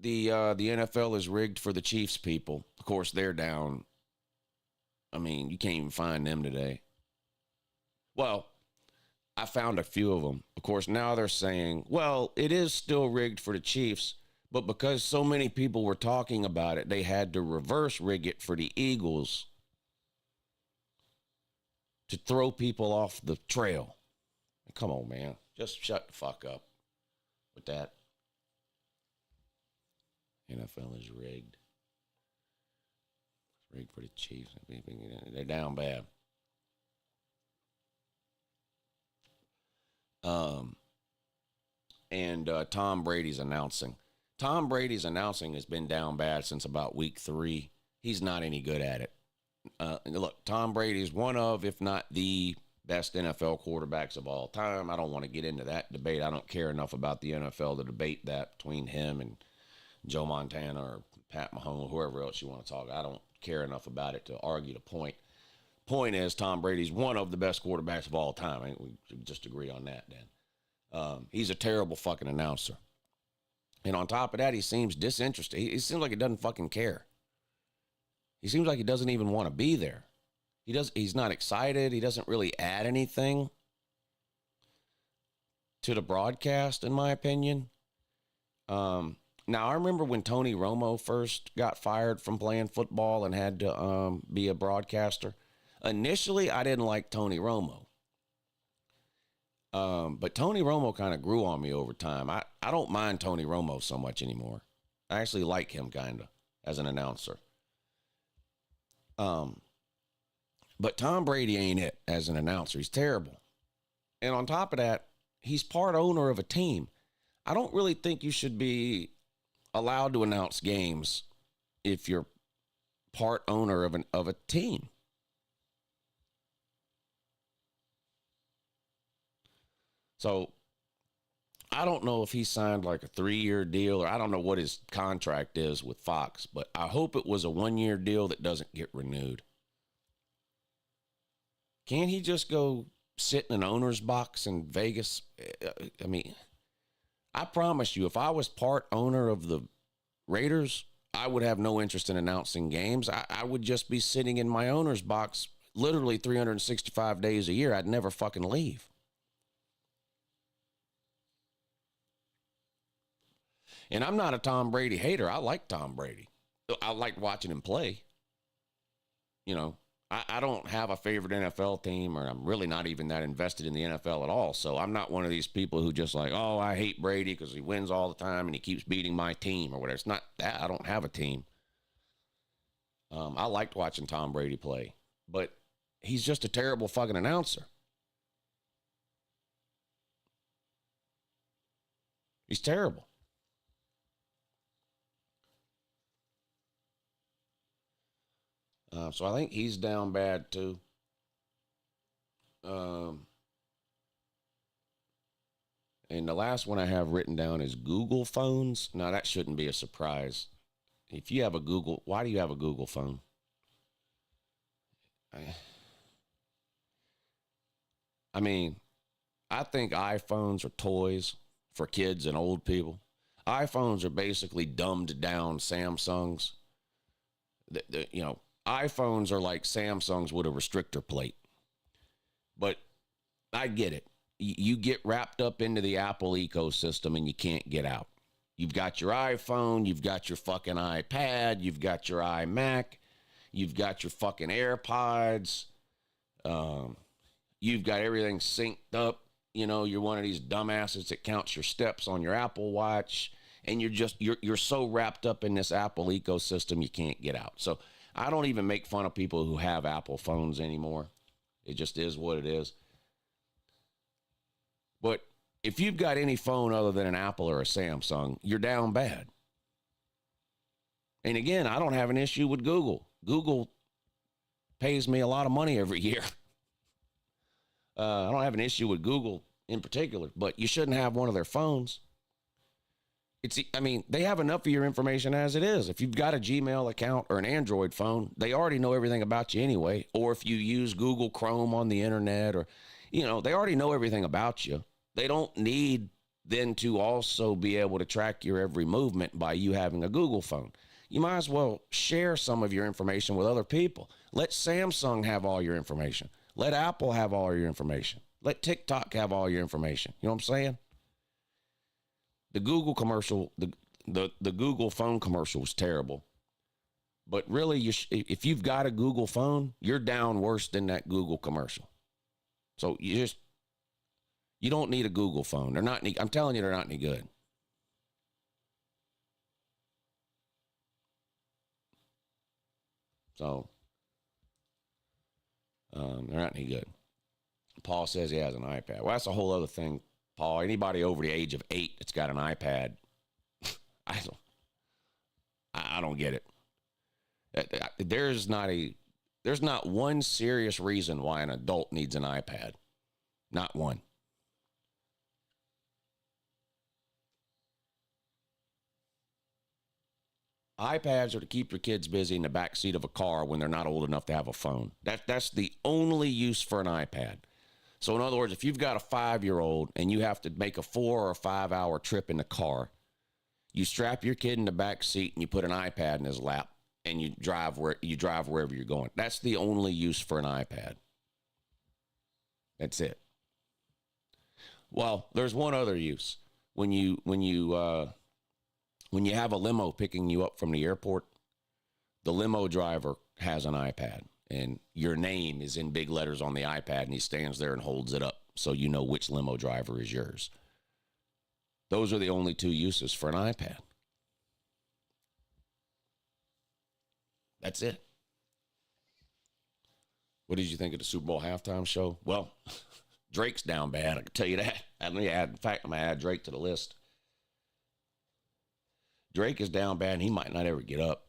NFL is rigged for the Chiefs people. Of course, they're down. I mean, you can't even find them today. Well, I found a few of them. Of course, now they're saying, well, it is still rigged for the Chiefs, but because so many people were talking about it, they had to reverse rig it for the Eagles to throw people off the trail. Come on, man. Just shut the fuck up with that. NFL is rigged. It's rigged for the Chiefs. They're down bad. Tom Brady's announcing. Tom Brady's announcing has been down bad since about week 3. He's not any good at it. Look, Tom Brady is one of, if not the best NFL quarterbacks of all time. I don't want to get into that debate. I don't care enough about the NFL to debate that between him and Joe Montana or Pat Mahomes or whoever else you want to talk. I don't care enough about it to argue the point. Point is, Tom Brady's one of the best quarterbacks of all time. I think we should just agree on that then. He's a terrible fucking announcer. And on top of that, he seems disinterested. He seems like he doesn't fucking care. He seems like he doesn't even want to be there. He's not excited. He doesn't really add anything to the broadcast, in my opinion. Now, I remember when Tony Romo first got fired from playing football and had to be a broadcaster. Initially, I didn't like Tony Romo. But Tony Romo kind of grew on me over time. I don't mind Tony Romo so much anymore. I actually like him kind of as an announcer. But Tom Brady ain't it as an announcer. He's terrible. And on top of that, he's part owner of a team. I don't really think you should be allowed to announce games if you're part owner of a team. So I don't know if he signed like a 3-year deal, or I don't know what his contract is with Fox, but I hope it was a 1-year deal that doesn't get renewed. Can't he just go sit in an owner's box in Vegas? I mean, I promise you, if I was part owner of the Raiders, I would have no interest in announcing games. I would just be sitting in my owner's box literally 365 days a year. I'd never fucking leave. And I'm not a Tom Brady hater. I like Tom Brady. I like watching him play. You know, I don't have a favorite NFL team, or I'm really not even that invested in the NFL at all. So I'm not one of these people who just like, oh, I hate Brady because he wins all the time and he keeps beating my team or whatever. It's not that. I don't have a team. I liked watching Tom Brady play, but he's just a terrible fucking announcer. He's terrible. So I think he's down bad too. And the last one I have written down is Google phones. Now, that shouldn't be a surprise. If you have a Google, why do you have a Google phone? I mean, I think iPhones are toys for kids and old people. iPhones are basically dumbed down Samsungs. You know, iPhones are like Samsungs with a restrictor plate. But I get it. You get wrapped up into the Apple ecosystem and you can't get out. You've got your iPhone, you've got your fucking iPad, you've got your iMac, you've got your fucking AirPods, you've got everything synced up. You know, you're one of these dumbasses that counts your steps on your Apple Watch, and you're so wrapped up in this Apple ecosystem you can't get out. So I don't even make fun of people who have Apple phones anymore. It just is what it is. But if you've got any phone other than an Apple or a Samsung, you're down bad. And again, I don't have an issue with Google. Google pays me a lot of money every year. I don't have an issue with Google in particular, but you shouldn't have one of their phones. I mean, they have enough of your information as it is. If you've got a Gmail account or an Android phone, they already know everything about you anyway. Or if you use Google Chrome on the internet, or, you know, they already know everything about you. They don't need then to also be able to track your every movement by you having a Google phone. You might as well share some of your information with other people. Let Samsung have all your information. Let Apple have all your information. Let TikTok have all your information. You know what I'm saying? The Google commercial, the Google phone commercial was terrible. But really, if you've got a Google phone, you're down worse than that Google commercial. So you don't need a Google phone. They're not. I'm telling you, they're not any good. So they're not any good. Paul says he has an iPad. Well, that's a whole other thing, Paul. Anybody over the age of 8 that's got an iPad, I don't get it. There's not one serious reason why an adult needs an iPad. Not one. iPads are to keep your kids busy in the back seat of a car when they're not old enough to have a phone. That's the only use for an iPad. So in other words, if you've got a 5-year-old and you have to make a 4 or 5 hour trip in the car, you strap your kid in the back seat and you put an iPad in his lap and you drive wherever you're going. That's the only use for an iPad. That's it. Well, there's one other use. When you have a limo picking you up from the airport, the limo driver has an iPad, and your name is in big letters on the iPad, and he stands there and holds it up so you know which limo driver is yours. Those are the only 2 uses for an iPad. That's it. What did you think of the Super Bowl halftime show? Well, Drake's down bad, I can tell you that. In fact, I'm going to add Drake to the list. Drake is down bad, and he might not ever get up.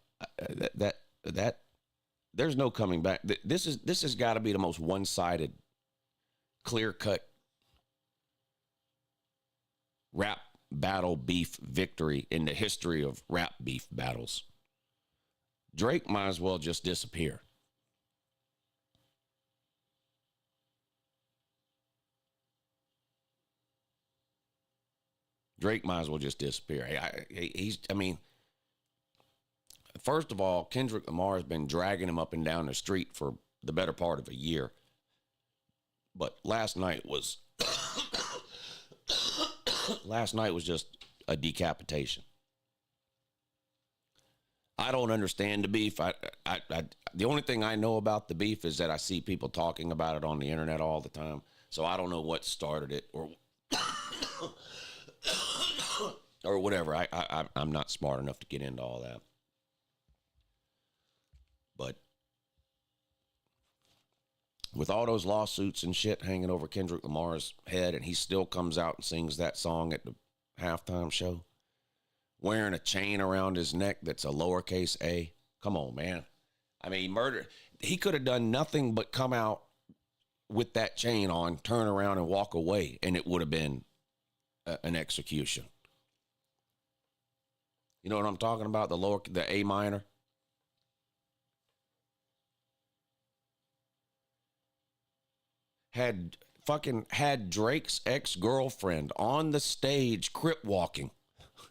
There's no coming back. This has got to be the most one-sided, clear-cut rap battle beef victory in the history of rap beef battles. Drake might as well just disappear. Drake might as well just disappear. First of all, Kendrick Lamar has been dragging him up and down the street for the better part of a year. But last night was just a decapitation. I don't understand the beef. The only thing I know about the beef is that I see people talking about it on the internet all the time. So I don't know what started it or whatever. I'm not smart enough to get into all that. But with all those lawsuits and shit hanging over Kendrick Lamar's head, and he still comes out and sings that song at the halftime show, wearing a chain around his neck that's a lowercase a. Come on, man. I mean, he could have done nothing but come out with that chain on, turn around and walk away, and it would have been an execution. You know what I'm talking about? The A minor. Had Drake's ex-girlfriend on the stage crip walking.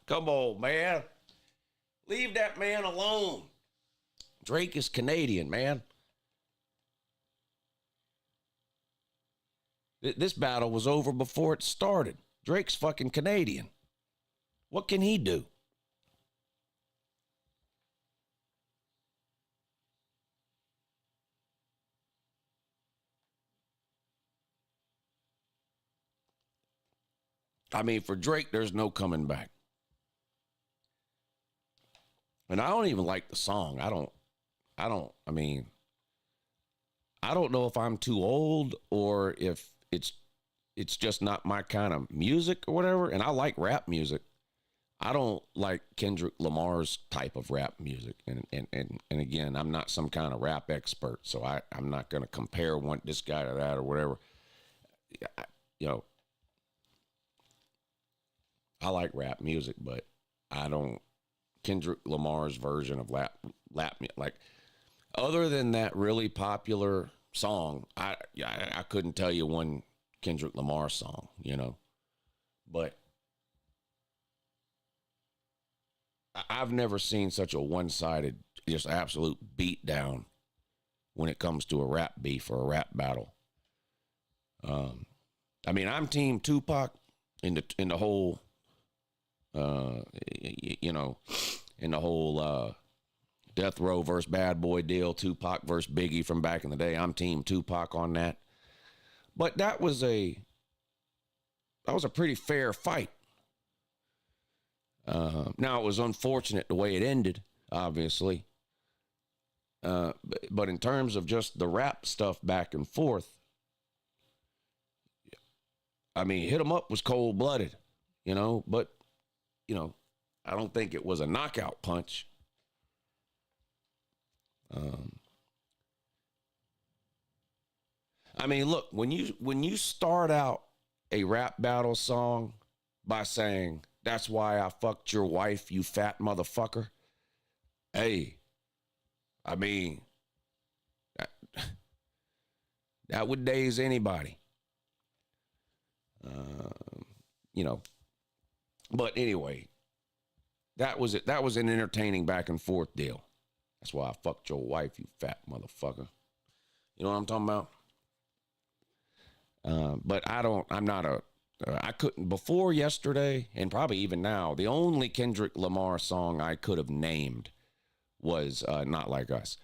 Come on, man. Leave that man alone. Drake is Canadian, man. This battle was over before it started. Drake's fucking Canadian. What can he do? I mean, for Drake, there's no coming back. And I don't even like the song. I don't know if I'm too old or if it's just not my kind of music or whatever. And I like rap music. I don't like Kendrick Lamar's type of rap music. And again, I'm not some kind of rap expert, so I'm not going to compare this guy to that or whatever. I like rap music, but I don't. Kendrick Lamar's version of rap like, other than that really popular song, I couldn't tell you one Kendrick Lamar song, but I've never seen such a one-sided, just absolute beatdown when it comes to a rap beef or a rap battle. I mean, I'm team Tupac in the whole. In the whole Death Row versus Bad Boy deal, Tupac versus Biggie from back in the day. I'm team Tupac on that. But that was a pretty fair fight. Now, it was unfortunate the way it ended, obviously. But in terms of just the rap stuff back and forth, I mean, Hit 'Em Up was cold-blooded, but I don't think it was a knockout punch. I mean, look, when you start out a rap battle song by saying, "That's why I fucked your wife, you fat motherfucker," hey, I mean, that would daze anybody. But anyway, that was it. That was an entertaining back and forth deal. That's why I fucked your wife, you fat motherfucker. You know what I'm talking about? But I couldn't, before yesterday, and probably even now, the only Kendrick Lamar song I could have named was Not Like Us.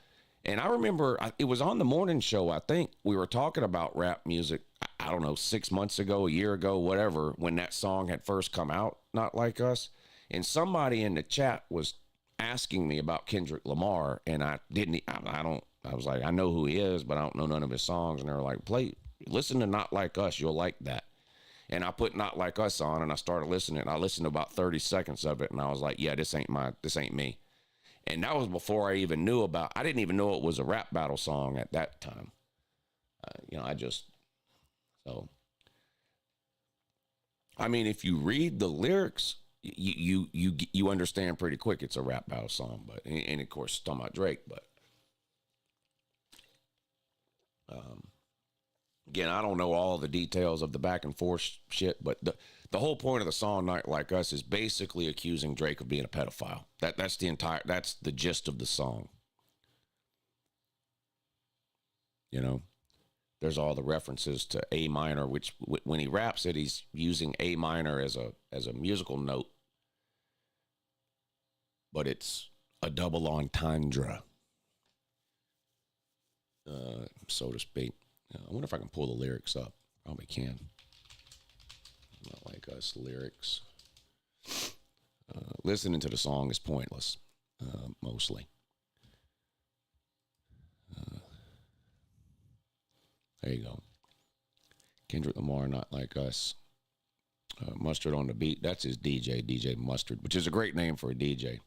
And I remember it was on the morning show, I think. We were talking about rap music, I don't know, 6 months ago, a year ago, whatever, when that song had first come out, Not Like Us. And somebody in the chat was asking me about Kendrick Lamar, and I was like, I know who he is, but I don't know none of his songs. And they were like, listen to Not Like Us, you'll like that. And I put Not Like Us on, and I started listening, and I listened to about 30 seconds of it, and I was like, yeah, this ain't me. And that was before I even knew I didn't even know it was a rap battle song at that time. I mean, if you read the lyrics, you understand pretty quick it's a rap battle song. But, and of course, talking about Drake, but again, I don't know all the details of the back and forth shit, but the whole point of the song Not Like Us is basically accusing Drake of being a pedophile. That's the gist of the song. There's all the references to A minor, which when he raps it, he's using A minor as a musical note, but it's a double entendre, so to speak. I wonder if I can pull the lyrics up. Probably can. Not Like Us lyrics. Listening to the song is pointless, mostly. There you go. Kendrick Lamar, Not Like Us. Mustard on the beat. That's his DJ Mustard, which is a great name for a DJ.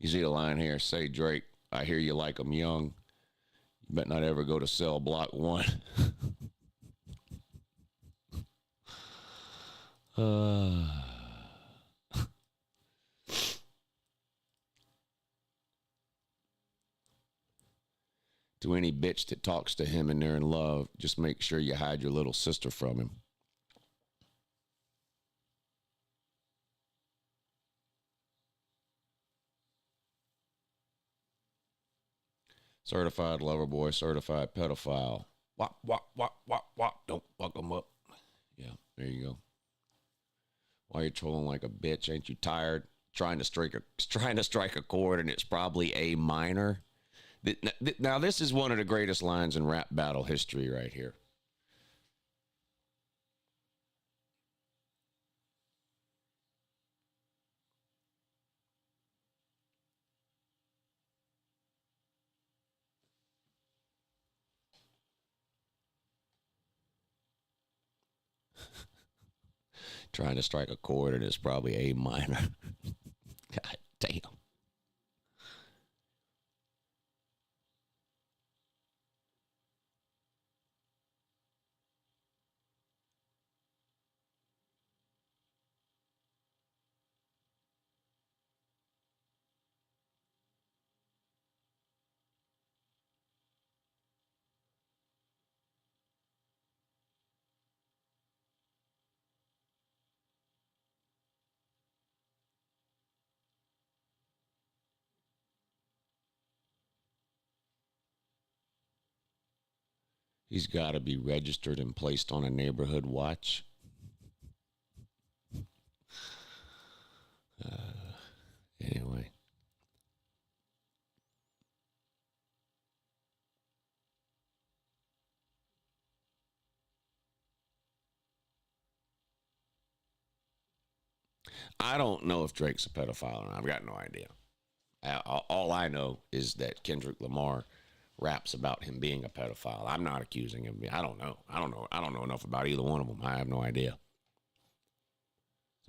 You see the line here, say, Drake, I hear you like 'em young. You better not ever go to cell block 1. To any bitch that talks to him and they're in love, just make sure you hide your little sister from him. Certified lover boy, certified pedophile. Wop, wop, wop, wop, wop. Don't fuck them up. Yeah, there you go. Why are you trolling like a bitch? Ain't you tired? Trying to strike a chord, and it's probably A minor. Now, this is one of the greatest lines in rap battle history right here. Trying to strike a chord, and it's probably A minor. God damn. He's got to be registered and placed on a neighborhood watch. Anyway. I don't know if Drake's a pedophile or not. I've got no idea. All I know is that Kendrick Lamar raps about him being a pedophile. I'm not accusing him. I don't know. I don't know enough about either one of them. I have no idea.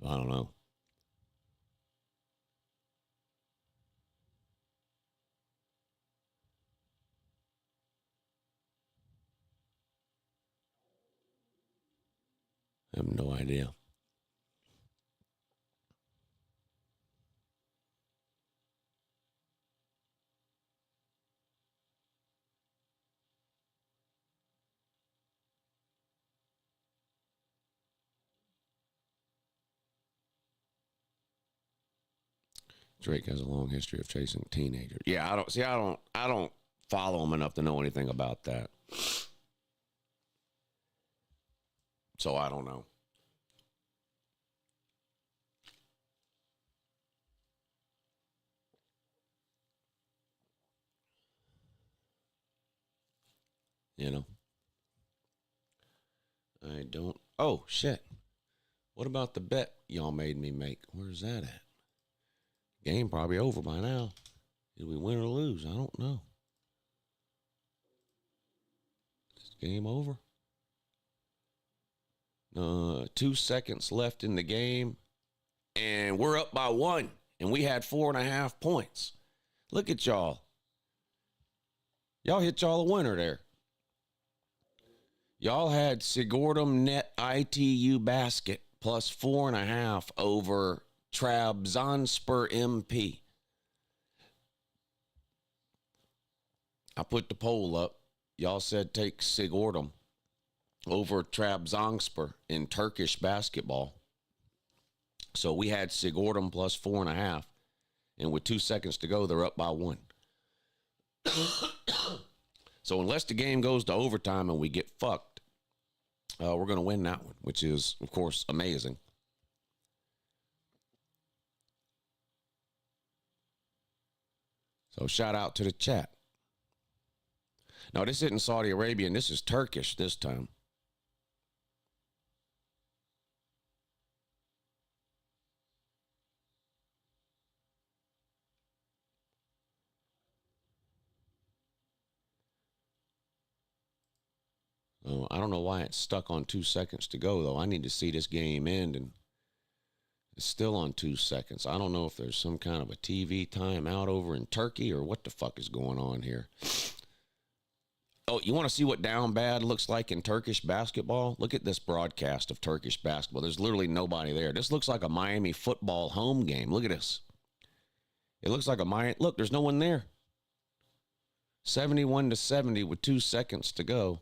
So I don't know. I have no idea. Drake has a long history of chasing teenagers. Yeah, I don't follow him enough to know anything about that. So I don't know. You know. I don't. Oh, shit. What about the bet y'all made me make? Where's that at? Game probably over by now. Did we win or lose? I don't know. Is the game over? 2 seconds left in the game. And we're up by 1. And we had 4.5 points. Look at y'all. Y'all hit y'all a winner there. Y'all had Sigordum net ITU basket plus 4.5 over Trabzonspor MP. I put the poll up. Y'all said take Sigordum over Trabzonspor in Turkish basketball. So we had Sigordum plus 4.5. And with 2 seconds to go, they're up by 1. So unless the game goes to overtime and we get fucked, we're going to win that one, which is, of course, amazing. So shout out to the chat. Now, this isn't Saudi Arabian. This is Turkish this time. I don't know why it's stuck on 2 seconds to go, though. I need to see this game end and It's still on 2 seconds. I don't know if there's some kind of a TV timeout over in Turkey or what the fuck is going on here. Oh, you want to see what down bad looks like in Turkish basketball? Look at this broadcast of Turkish basketball. There's literally nobody there. This looks like a Miami football home game. Look at this. It looks like a Miami. Look, there's no one there. 71-70 with 2 seconds to go.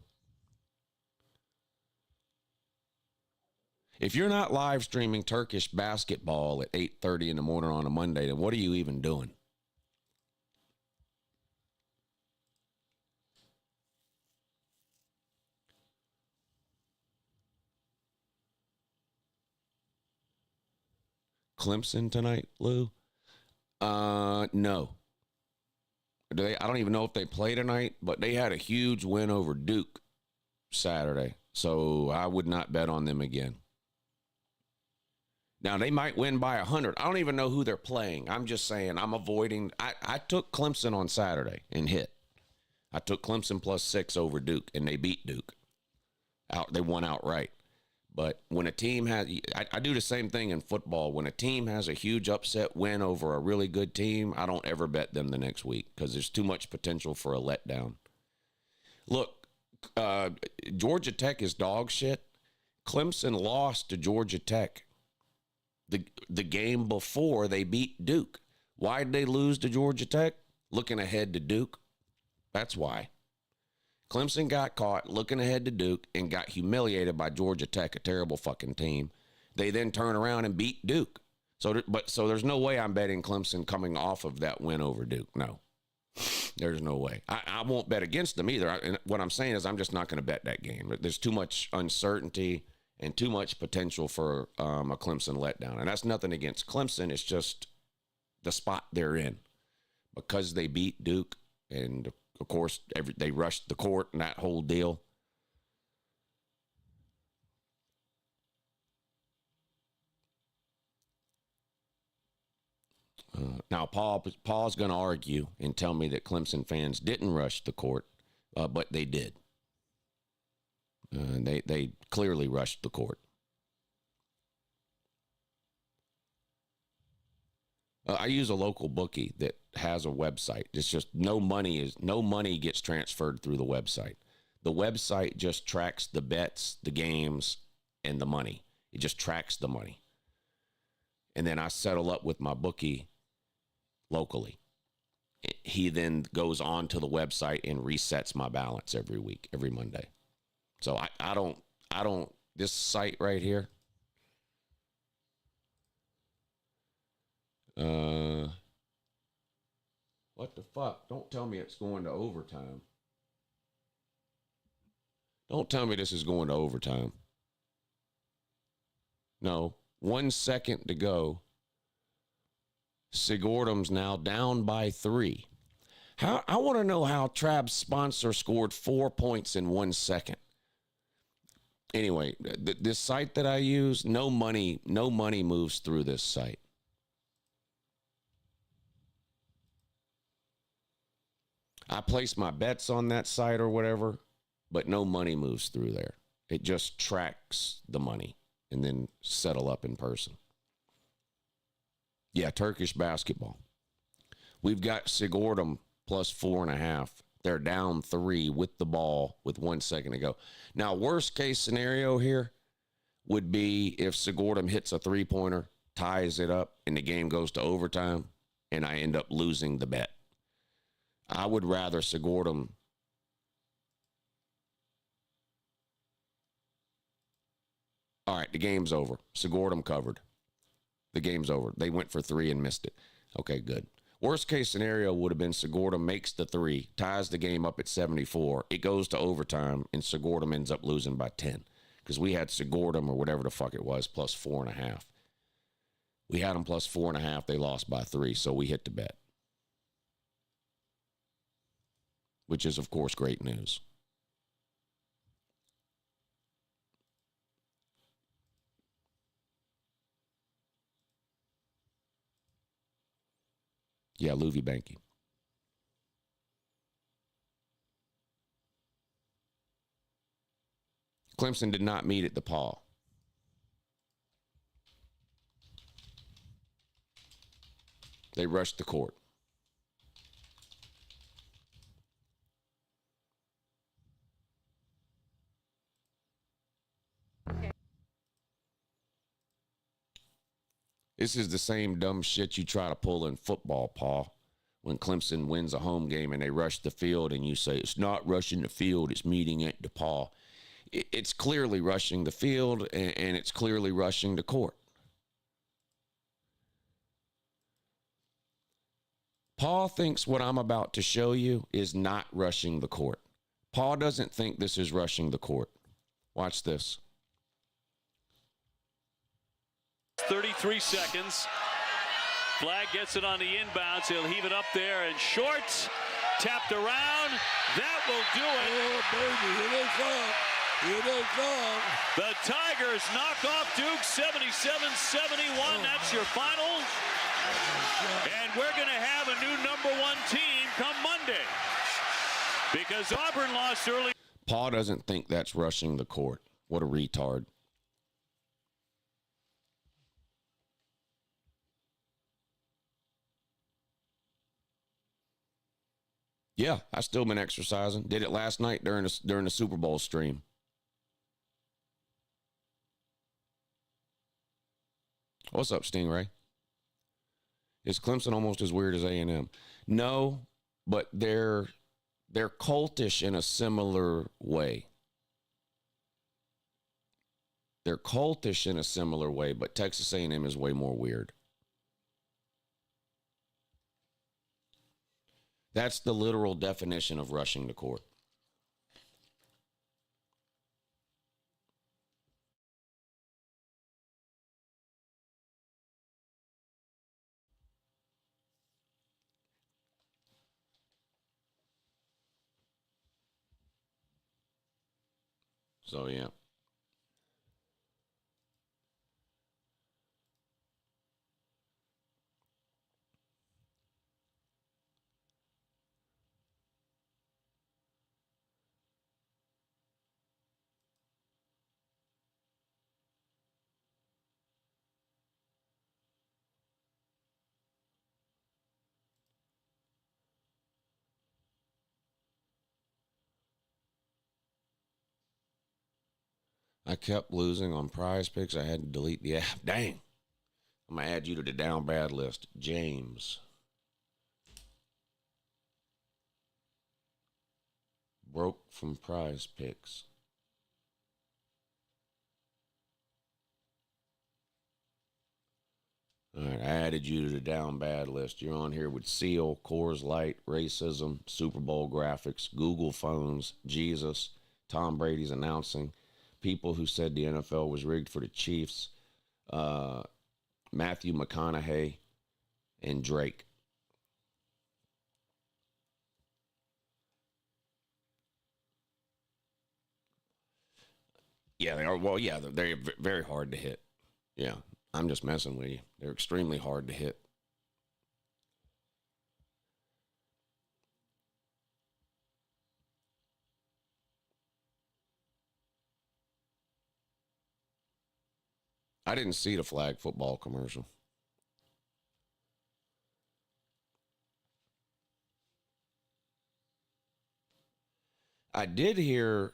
If you're not live streaming Turkish basketball at 8:30 in the morning on a Monday, then what are you even doing? Clemson tonight, Lou? No. I don't even know if they play tonight, but they had a huge win over Duke Saturday, so I would not bet on them again. Now, they might win by 100. I don't even know who they're playing. I'm just saying I'm avoiding. I took Clemson on Saturday and hit. I took Clemson +6 over Duke, and they beat Duke. They won outright. But when a team has, I do the same thing in football. When a team has a huge upset win over a really good team, I don't ever bet them the next week because there's too much potential for a letdown. Look, Georgia Tech is dog shit. Clemson lost to Georgia Tech the game before they beat Duke. Why did they lose to Georgia Tech? Looking ahead to Duke. That's why. Clemson got caught looking ahead to Duke and got humiliated by Georgia Tech, a terrible fucking team. They then turn around and beat Duke. So there's no way I'm betting Clemson coming off of that win over Duke. No, there's no way. I won't bet against them either. And what I'm saying is I'm just not going to bet that game. There's too much uncertainty and too much potential for a Clemson letdown. And that's nothing against Clemson. It's just the spot they're in. Because they beat Duke and, of course, they rushed the court and that whole deal. Now, Paul's going to argue and tell me that Clemson fans didn't rush the court, but they did. They clearly rushed the court. I use a local bookie that has a website. It's just no money gets transferred through the website. The website just tracks the bets, the games, and the money. It just tracks the money. And then I settle up with my bookie locally. He then goes on to the website and resets my balance every week, every Monday. So I don't, this site right here, what the fuck? Don't tell me it's going to overtime. Don't tell me this is going to overtime. No, 1 second to go. Sigordum's now down by 3. I want to know how Trab's sponsor scored 4 points in 1 second. Anyway, this site that I use, no money moves through this site. I place my bets on that site or whatever, but no money moves through there. It just tracks the money and then settle up in person. Yeah, Turkish basketball. We've got Sigordum +4.5. They're down 3 with the ball with 1 second to go. Now, worst case scenario here would be if Sigordum hits a three-pointer, ties it up, and the game goes to overtime, and I end up losing the bet. I would rather Sigordum. All right, the game's over. Sigordum covered. The game's over. They went for 3 and missed it. Okay, good. Worst case scenario would have been Sigordum makes the 3, ties the game up at 74. It goes to overtime, and Sigordum ends up losing by 10 because we had Sigordum or whatever the fuck it was +4.5. We had them +4.5. They lost by 3, so we hit the bet, which is, of course, great news. Yeah, Louis Banky. Clemson did not meet at the Paul. They rushed the court. This is the same dumb shit you try to pull in football, Paul. When Clemson wins a home game and they rush the field and you say, it's not rushing the field, it's meeting at DePaul. It's clearly rushing the field and it's clearly rushing the court. Paul thinks what I'm about to show you is not rushing the court. Paul doesn't think this is rushing the court. Watch this. 33 seconds. Flag gets it on the inbounds. He'll heave it up there and short. Tapped around. That will do it. Oh, baby, it is up. It is up. The Tigers knock off Duke 77-71. That's your final. And we're going to have a new #1 team come Monday. Because Auburn lost early. Paul doesn't think that's rushing the court. What a retard. Yeah, I still been exercising. Did it last night during the Super Bowl stream. What's up, Stingray? Is Clemson almost as weird as A&M? No, but they're cultish in a similar way. They're cultish in a similar way, but Texas A&M is way more weird. That's the literal definition of rushing the court. So, yeah. I kept losing on Prize Picks. I had to delete the app. Dang. I'm going to add you to the down bad list. James. Broke from Prize Picks. All right, I added you to the down bad list. You're on here with Seal, Coors Light, racism, Super Bowl graphics, Google phones, Jesus, Tom Brady's announcing, people who said the NFL was rigged for the Chiefs, Matthew McConaughey, and Drake. Yeah, they are. Well, yeah, they're very hard to hit. Yeah, I'm just messing with you. They're extremely hard to hit. I didn't see the flag football commercial. I did hear,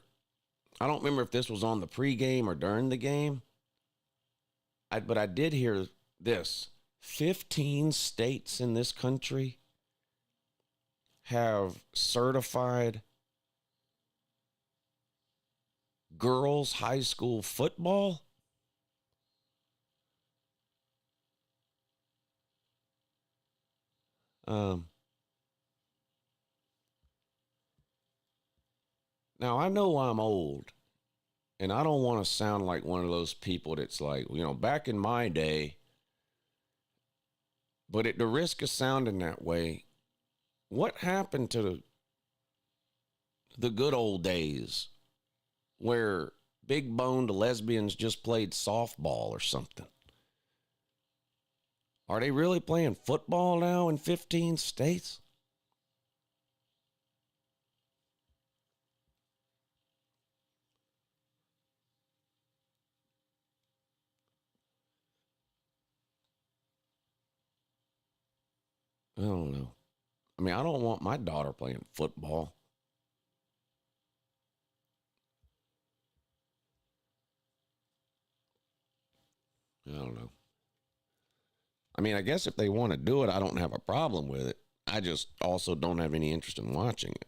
I don't remember if this was on the pregame or during the game, but I did hear this. 15 states in this country have certified girls' high school football. Now, I know I'm old, and I don't want to sound like one of those people that's like, back in my day, but at the risk of sounding that way, what happened to the good old days where big-boned lesbians just played softball or something? Are they really playing football now in 15 states? I don't know. I mean, I don't want my daughter playing football. I don't know. I mean, I guess if they want to do it, I don't have a problem with it. I just also don't have any interest in watching it.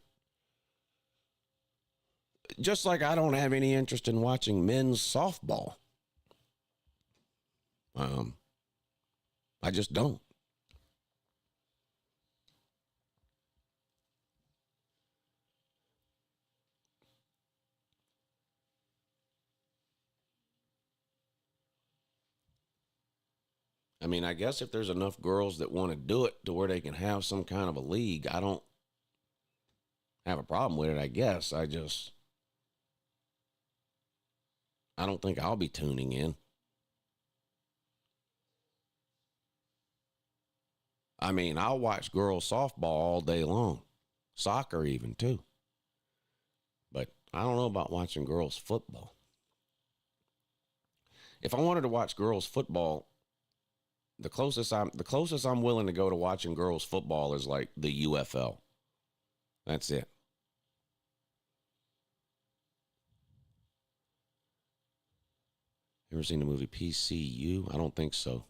Just like I don't have any interest in watching men's softball. I just don't. I mean, I guess if there's enough girls that want to do it to where they can have some kind of a league, I don't have a problem with it, I guess. I don't think I'll be tuning in. I mean, I'll watch girls softball all day long. Soccer even, too. But I don't know about watching girls football. If I wanted to watch girls football, the closest I'm willing to go to watching girls football is like the UFL. That's it. Ever seen the movie PCU? I don't think so.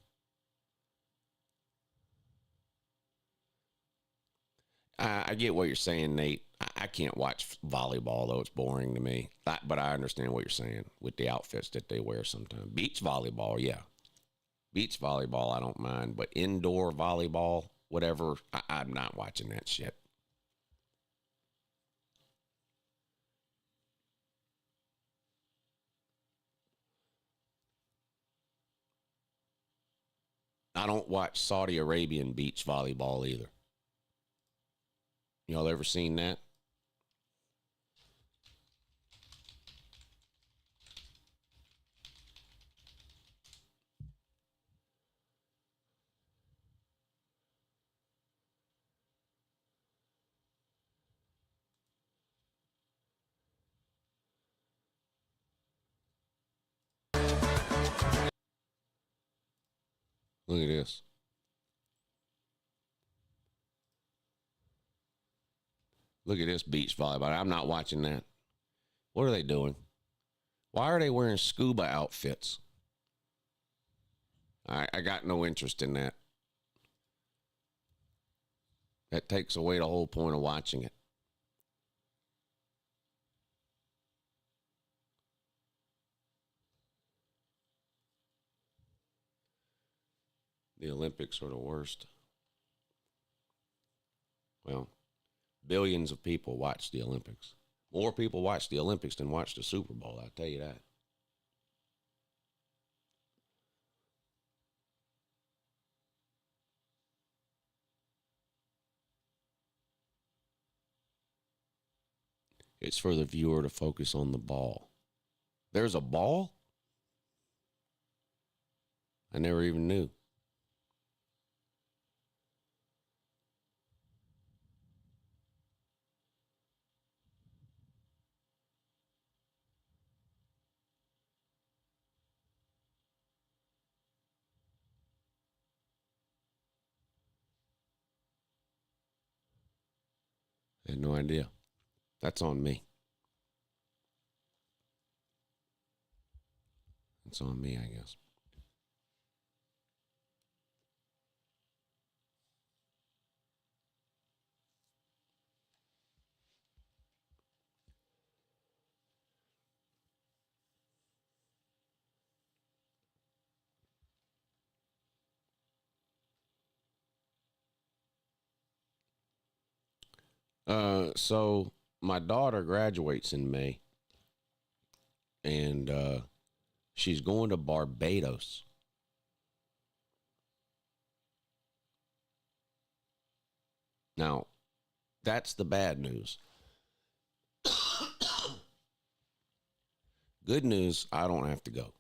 I get what you're saying, Nate. I can't watch volleyball, though. It's boring to me. But I understand what you're saying with the outfits that they wear sometimes. Beach volleyball, yeah. Beach volleyball, I don't mind. But indoor volleyball, whatever, I'm not watching that shit. I don't watch Saudi Arabian beach volleyball either. Y'all ever seen that? Look at this. Look at this beach volleyball. I'm not watching that. What are they doing? Why are they wearing scuba outfits? I got no interest in that. That takes away the whole point of watching it. The Olympics are the worst. Well, billions of people watch the Olympics. More people watch the Olympics than watch the Super Bowl, I'll tell you that. It's for the viewer to focus on the ball. There's a ball? I never even knew. I had no idea. That's on me. It's on me, I guess. So my daughter graduates in May, and she's going to Barbados. Now, that's the bad news. Good news, I don't have to go.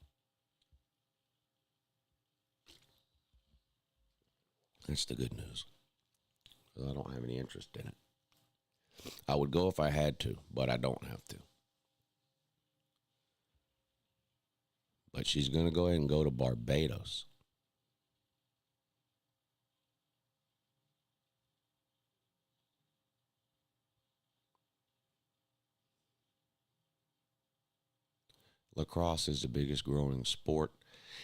That's the good news. I don't have any interest in it. I would go if I had to, but I don't have to. But she's going to go ahead and go to Barbados. lacrosse is the biggest growing sport.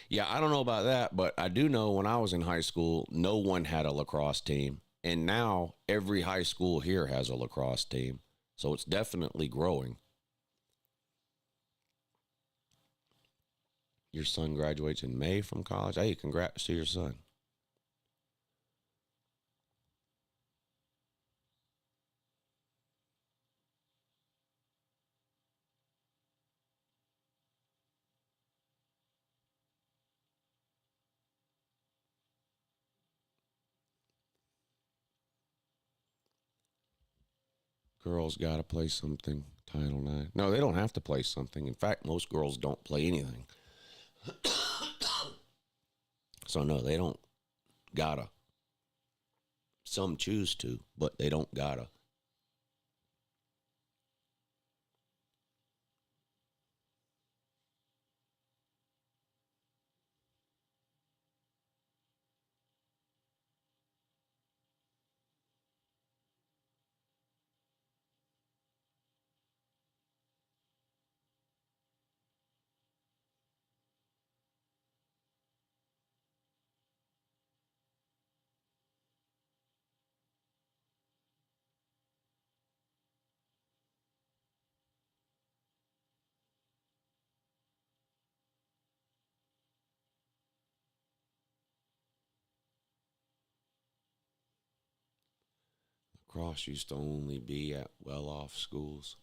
Yeah, I don't know about that, but I do know when I was in high school, no one had a lacrosse team. And now every high school here has a lacrosse team. So it's definitely growing. Your son graduates in May from college. Hey, congrats to your son. Girls got to play something, Title IX. No, they don't have to play something. In fact, most girls don't play anything. So, no, they don't gotta. Some choose to, but they don't gotta. Lacrosse used to only be at well-off schools.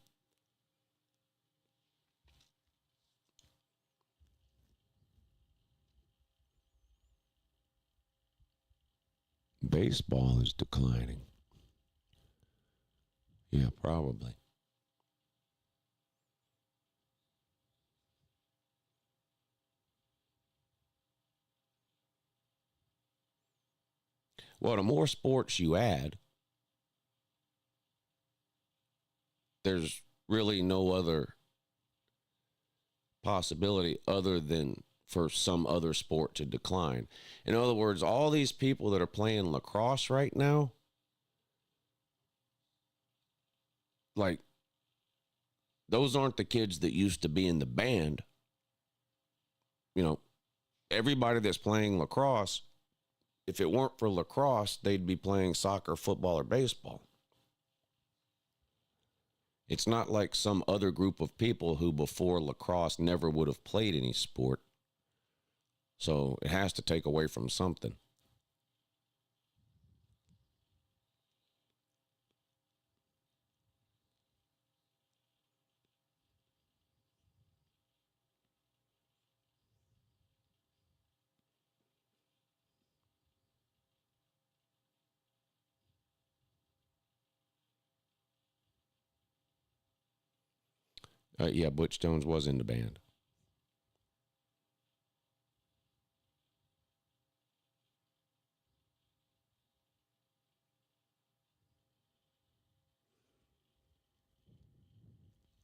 Baseball is declining. Yeah, probably. Well, the more sports you add, there's really no other possibility other than for some other sport to decline. In other words, all these people that are playing lacrosse right now, like, those aren't the kids that used to be in the band. You know, everybody that's playing lacrosse, if it weren't for lacrosse, they'd be playing soccer, football, or baseball. It's not like some other group of people who before lacrosse never would have played any sport. So it has to take away from something. Yeah, Butch Jones was in the band.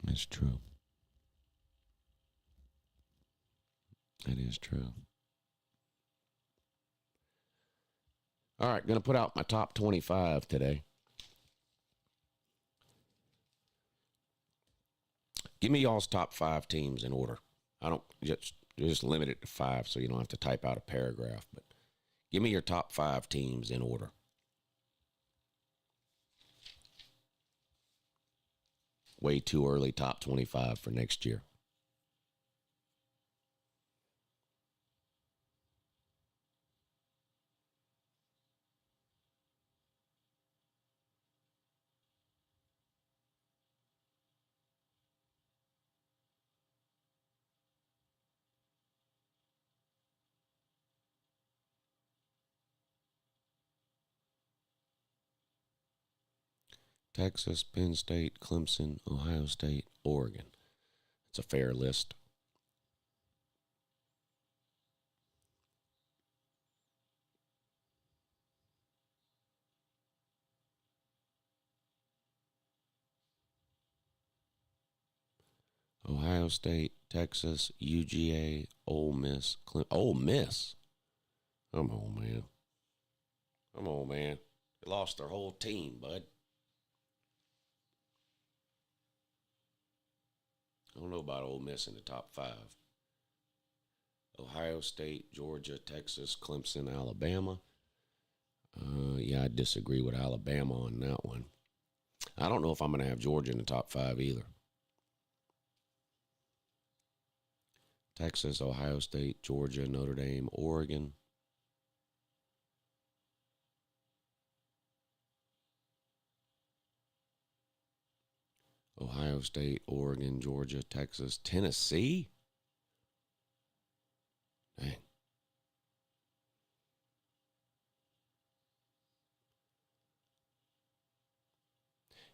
It's true. It is true. All right, going to put out my top 25 today. Give me y'all's top 5 teams in order. I don't just limit it to 5 so you don't have to type out a paragraph, but give me your top 5 teams in order. Way too early top 25 for next year. Texas, Penn State, Clemson, Ohio State, Oregon. It's a fair list. Ohio State, Texas, UGA, Ole Miss, Ole Miss. Come on, man. Come on, man. They lost their whole team, bud. I don't know about Ole Miss in the top 5. Ohio State, Georgia, Texas, Clemson, Alabama. Yeah, I disagree with Alabama on that one. I don't know if I'm going to have Georgia in the top 5 either. Texas, Ohio State, Georgia, Notre Dame, Oregon. Ohio State, Oregon, Georgia, Texas, Tennessee. Dang.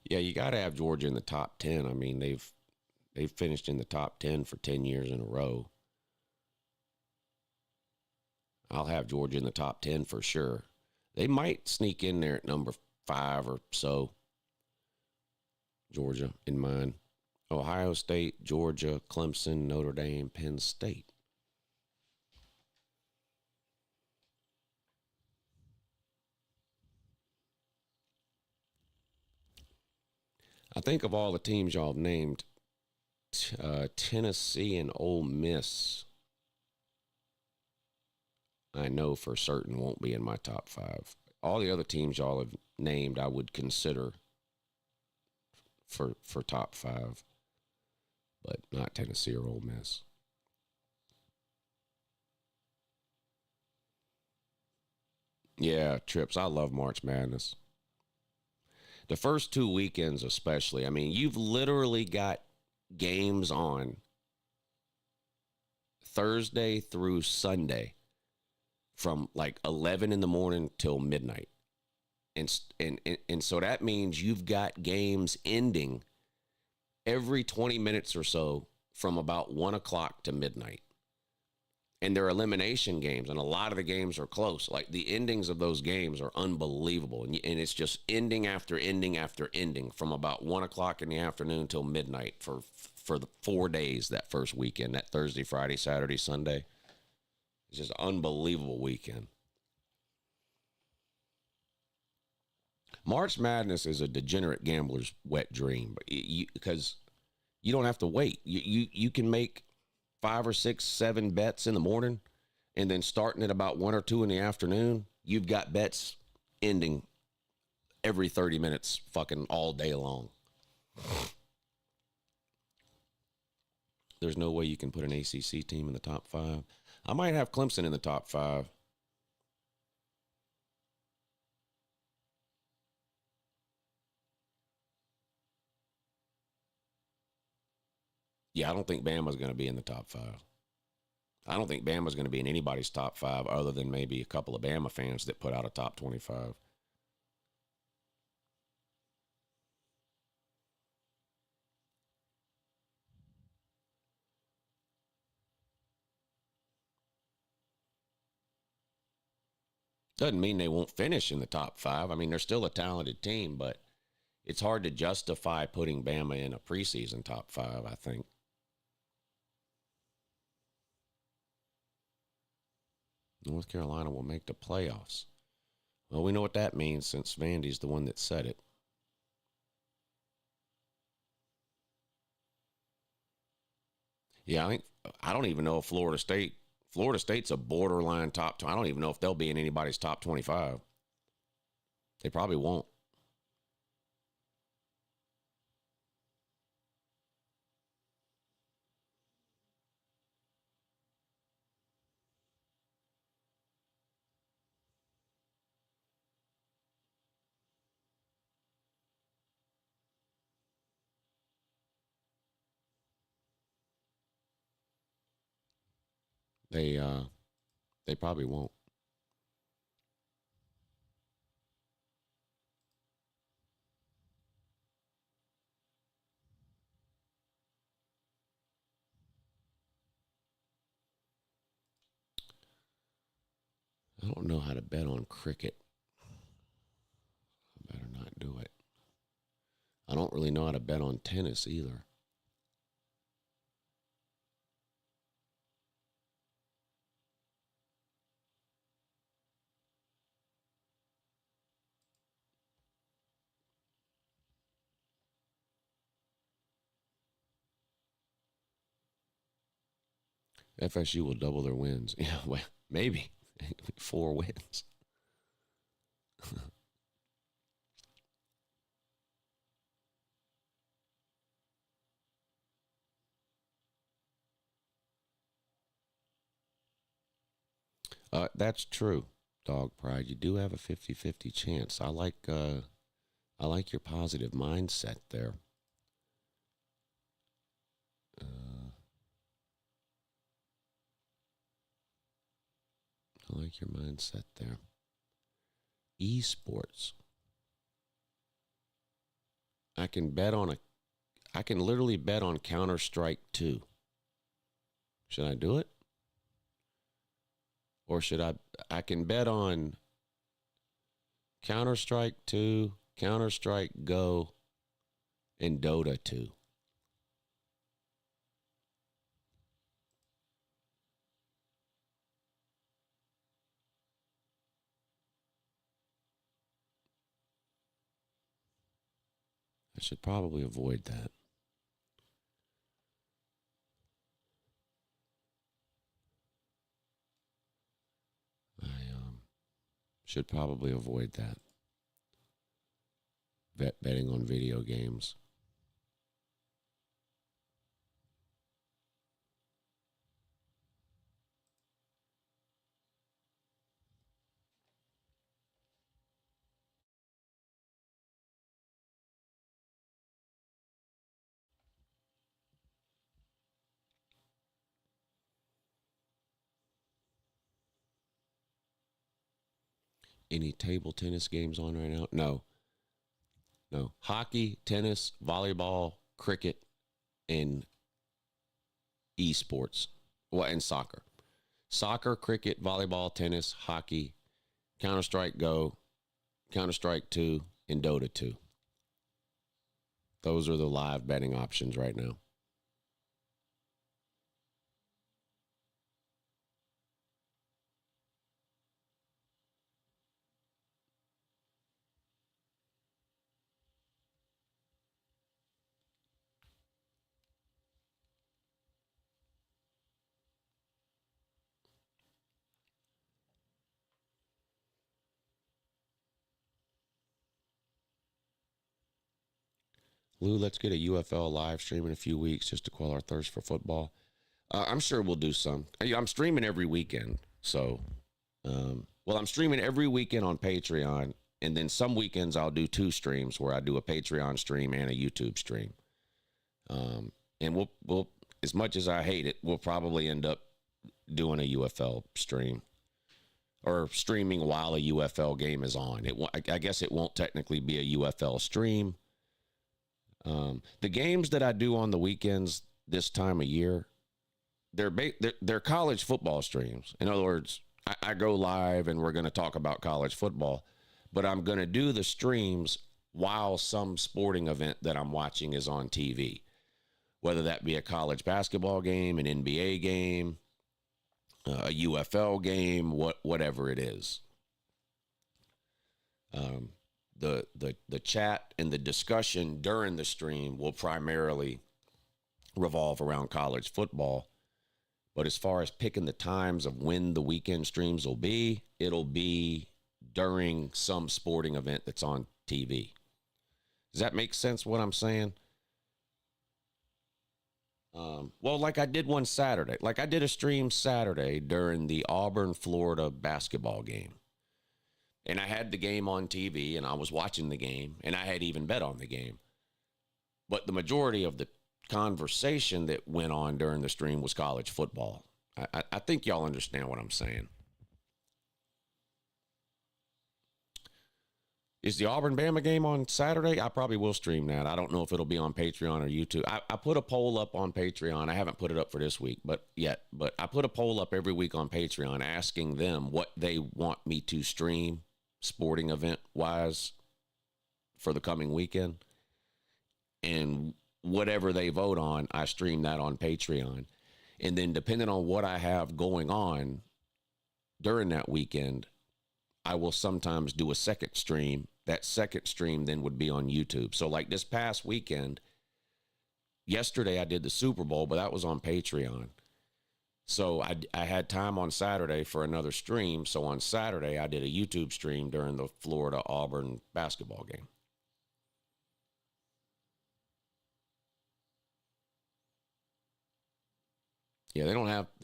Yeah, you got to have Georgia in the top 10. I mean, they've finished in the top 10 for 10 years in a row. I'll have Georgia in the top 10 for sure. They might sneak in there at number 5 or so. Georgia in mine. Ohio State, Georgia, Clemson, Notre Dame, Penn State. I think of all the teams y'all have named, Tennessee and Ole Miss, I know for certain won't be in my top 5. All the other teams y'all have named, I would consider for top 5, but not Tennessee or Ole Miss. Yeah, Trips, I love March Madness. The first 2 weekends especially. I mean, you've literally got games on Thursday through Sunday from like 11 in the morning till midnight. And so that means you've got games ending every 20 minutes or so from about 1 o'clock to midnight. And they're elimination games, and a lot of the games are close. Like, the endings of those games are unbelievable. And it's just ending after ending after ending from about 1 o'clock in the afternoon till midnight for the 4 days that first weekend, that Thursday, Friday, Saturday, Sunday. It's just an unbelievable weekend. March Madness is a degenerate gambler's wet dream because you don't have to wait. You can make 5 or 6, 7 bets in the morning, and then starting at about 1 or 2 in the afternoon, you've got bets ending every 30 minutes fucking all day long. There's no way you can put an ACC team in the top 5. I might have Clemson in the top 5. Yeah, I don't think Bama's going to be in the top 5. I don't think Bama's going to be in anybody's top 5 other than maybe a couple of Bama fans that put out a top 25. Doesn't mean they won't finish in the top 5. I mean, they're still a talented team, but it's hard to justify putting Bama in a preseason top 5, I think. North Carolina will make the playoffs. Well, we know what that means since Vandy's the one that said it. Yeah, I don't even know if Florida State's a borderline top 20. I don't even know if they'll be in anybody's top 25. They probably won't. They probably won't. I don't know how to bet on cricket. I better not do it. I don't really know how to bet on tennis either. FSU will double their wins. Yeah, well, maybe 4 wins. That's true, Dog Pride. You do have a 50-50 chance. I like your positive mindset there. I like your mindset there. Esports. I can literally bet on Counter-Strike 2. Should I do it? Or should I can bet on Counter-Strike 2, Counter-Strike Go, and Dota 2. I should probably avoid that. I should probably avoid that. Betting on video games. Any table tennis games on right now? No. Hockey, tennis, volleyball, cricket, and esports. Well, and soccer. Soccer, cricket, volleyball, tennis, hockey, Counter-Strike Go, Counter-Strike 2, and Dota 2. Those are the live betting options right now. Lou, let's get a UFL live stream in a few weeks just to quell our thirst for football. I'm sure we'll do some. I'm streaming every weekend. So, I'm streaming every weekend on Patreon. And then some weekends I'll do 2 streams where I do a Patreon stream and a YouTube stream. And we'll, as much as I hate it, we'll probably end up doing a UFL stream or streaming while a UFL game is on. I guess it won't technically be a UFL stream. The games that I do on the weekends this time of year, they're college football streams. In other words, I go live and we're going to talk about college football, but I'm going to do the streams while some sporting event that I'm watching is on TV, whether that be a college basketball game, an NBA game, a UFL game, whatever it is. The chat and the discussion during the stream will primarily revolve around college football. But as far as picking the times of when the weekend streams will be, it'll be during some sporting event that's on TV. Does that make sense what I'm saying? Like I did one Saturday. Like I did a stream Saturday during the Auburn-Florida basketball game. And I had the game on TV, and I was watching the game, and I had even bet on the game. But the majority of the conversation that went on during the stream was college football. I think y'all understand what I'm saying. Is the Auburn-Bama game on Saturday? I probably will stream that. I don't know if it'll be on Patreon or YouTube. I put a poll up on Patreon. I haven't put it up for this week, but I put a poll up every week on Patreon asking them what they want me to stream sporting event-wise for the coming weekend. And whatever they vote on, I stream that on Patreon. And then depending on what I have going on during that weekend, I will sometimes do a second stream. That second stream then would be on YouTube. So like this past weekend, yesterday I did the Super Bowl, but that was on Patreon. So I had time on Saturday for another stream. So on Saturday, I did a YouTube stream during the Florida-Auburn basketball game. Yeah, they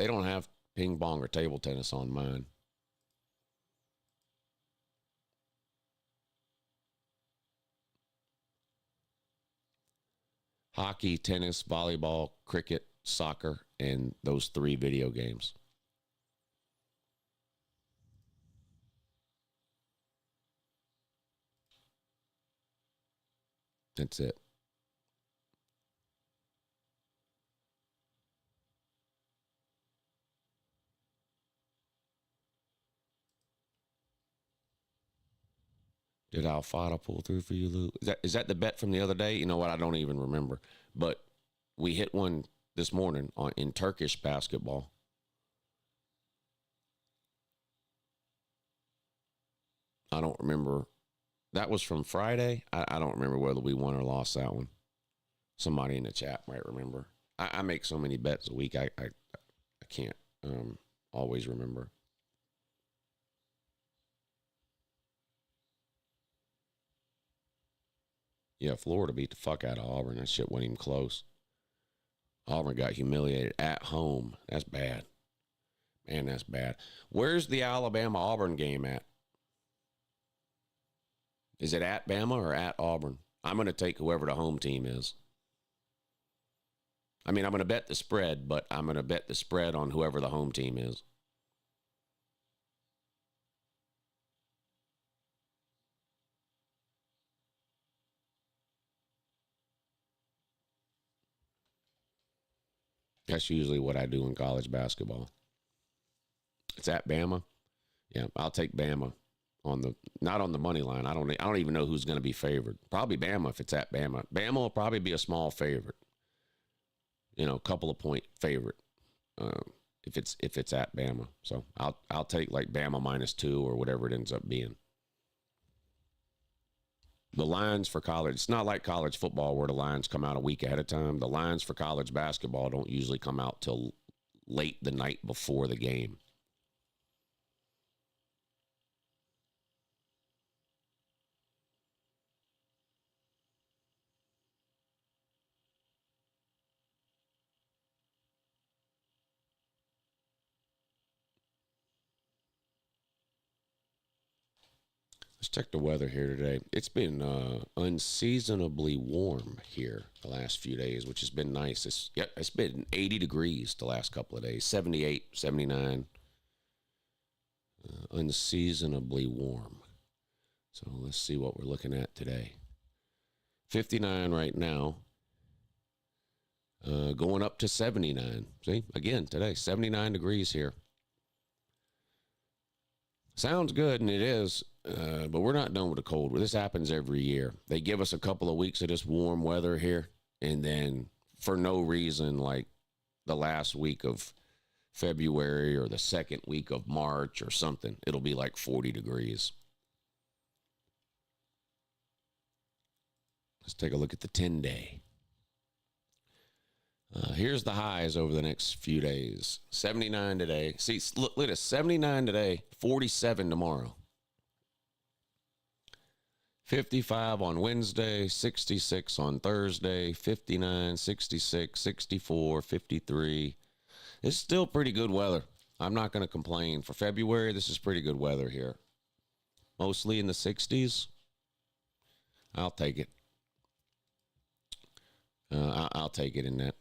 don't have ping pong or table tennis on mine. Hockey, tennis, volleyball, cricket, soccer, and those 3 video games. That's it. Did Alfada pull through for you, Lou? Is that the bet from the other day? You know what? I don't even remember. But we hit one this morning in Turkish basketball. I don't remember. That was from Friday. I don't remember whether we won or lost that one. Somebody in the chat might remember. I make so many bets a week. I can't always remember. Yeah, Florida beat the fuck out of Auburn. That shit wasn't even close. Auburn got humiliated at home. That's bad. Man, that's bad. Where's the Alabama-Auburn game at? Is it at Bama or at Auburn? I'm going to take whoever the home team is. I mean, I'm going to bet the spread, but I'm going to bet the spread on whoever the home team is. That's usually what I do in college basketball. It's at Bama. Yeah, I'll take Bama not on the money line. I don't even know who's going to be favored. Probably Bama if it's at Bama. Bama will probably be a small favorite. You know, a couple of point favorite. If it's at Bama. So I'll take like Bama -2 or whatever it ends up being. The lines for college, it's not like college football where the lines come out a week ahead of time. The lines for college basketball don't usually come out till late the night before the game. Let's check the weather here today. It's been unseasonably warm here the last few days, which has been nice. It's been 80 degrees the last couple of days, 78, 79. Unseasonably warm. So let's see what we're looking at today. 59 right now. Going up to 79. See, again, today, 79 degrees here. Sounds good, and it is, but we're not done with the cold. This happens every year. They give us a couple of weeks of this warm weather here, and then for no reason, like the last week of February or the second week of March or something, it'll be like 40 degrees. Let's take a look at the 10-day. Here's the highs over the next few days. 79 today. See, look at this. 79 today, 47 tomorrow. 55 on Wednesday, 66 on Thursday, 59, 66, 64, 53. It's still pretty good weather. I'm not going to complain. For February, this is pretty good weather here. Mostly in the 60s. I'll take it. I'll take it in that.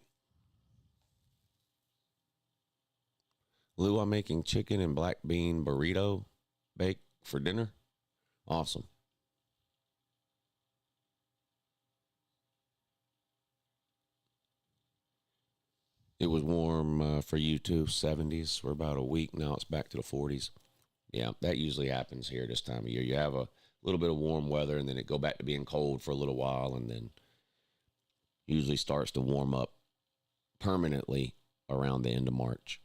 Lou, I'm making chicken and black bean burrito bake for dinner. Awesome. It was warm for you too, 70s for about a week. Now it's back to the 40s. Yeah, that usually happens here this time of year. You have a little bit of warm weather, and then it go back to being cold for a little while, and then usually starts to warm up permanently around the end of March.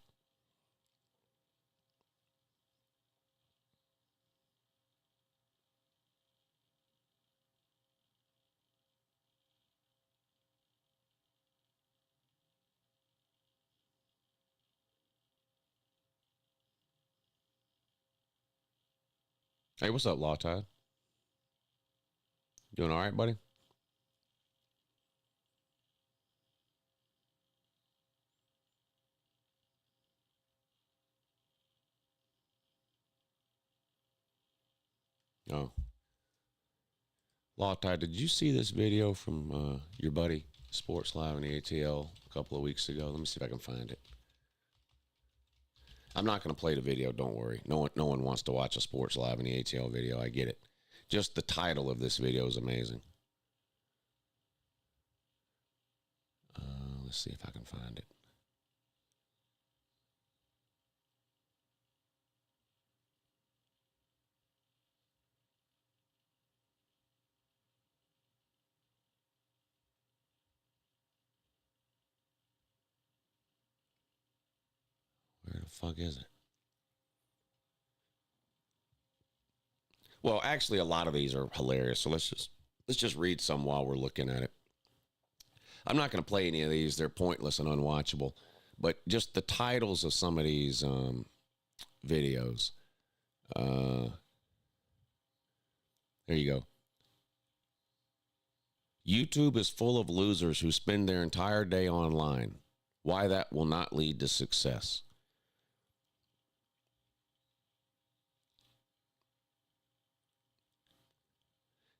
Hey, what's up, Law Tide? Doing all right, buddy? Oh. Law Tide, did you see this video from your buddy, Sports Live in the ATL, a couple of weeks ago? Let me see if I can find it. I'm not going to play the video, don't worry. No one wants to watch a Sports Live in the ATL video. I get it. Just the title of this video is amazing. Let's see if I can find it. Where the fuck is it? Well, actually, a lot of these are hilarious. So let's just read some while we're looking at it. I'm not going to play any of these. They're pointless and unwatchable. But just the titles of some of these videos. There you go. YouTube is full of losers who spend their entire day online. Why that will not lead to success.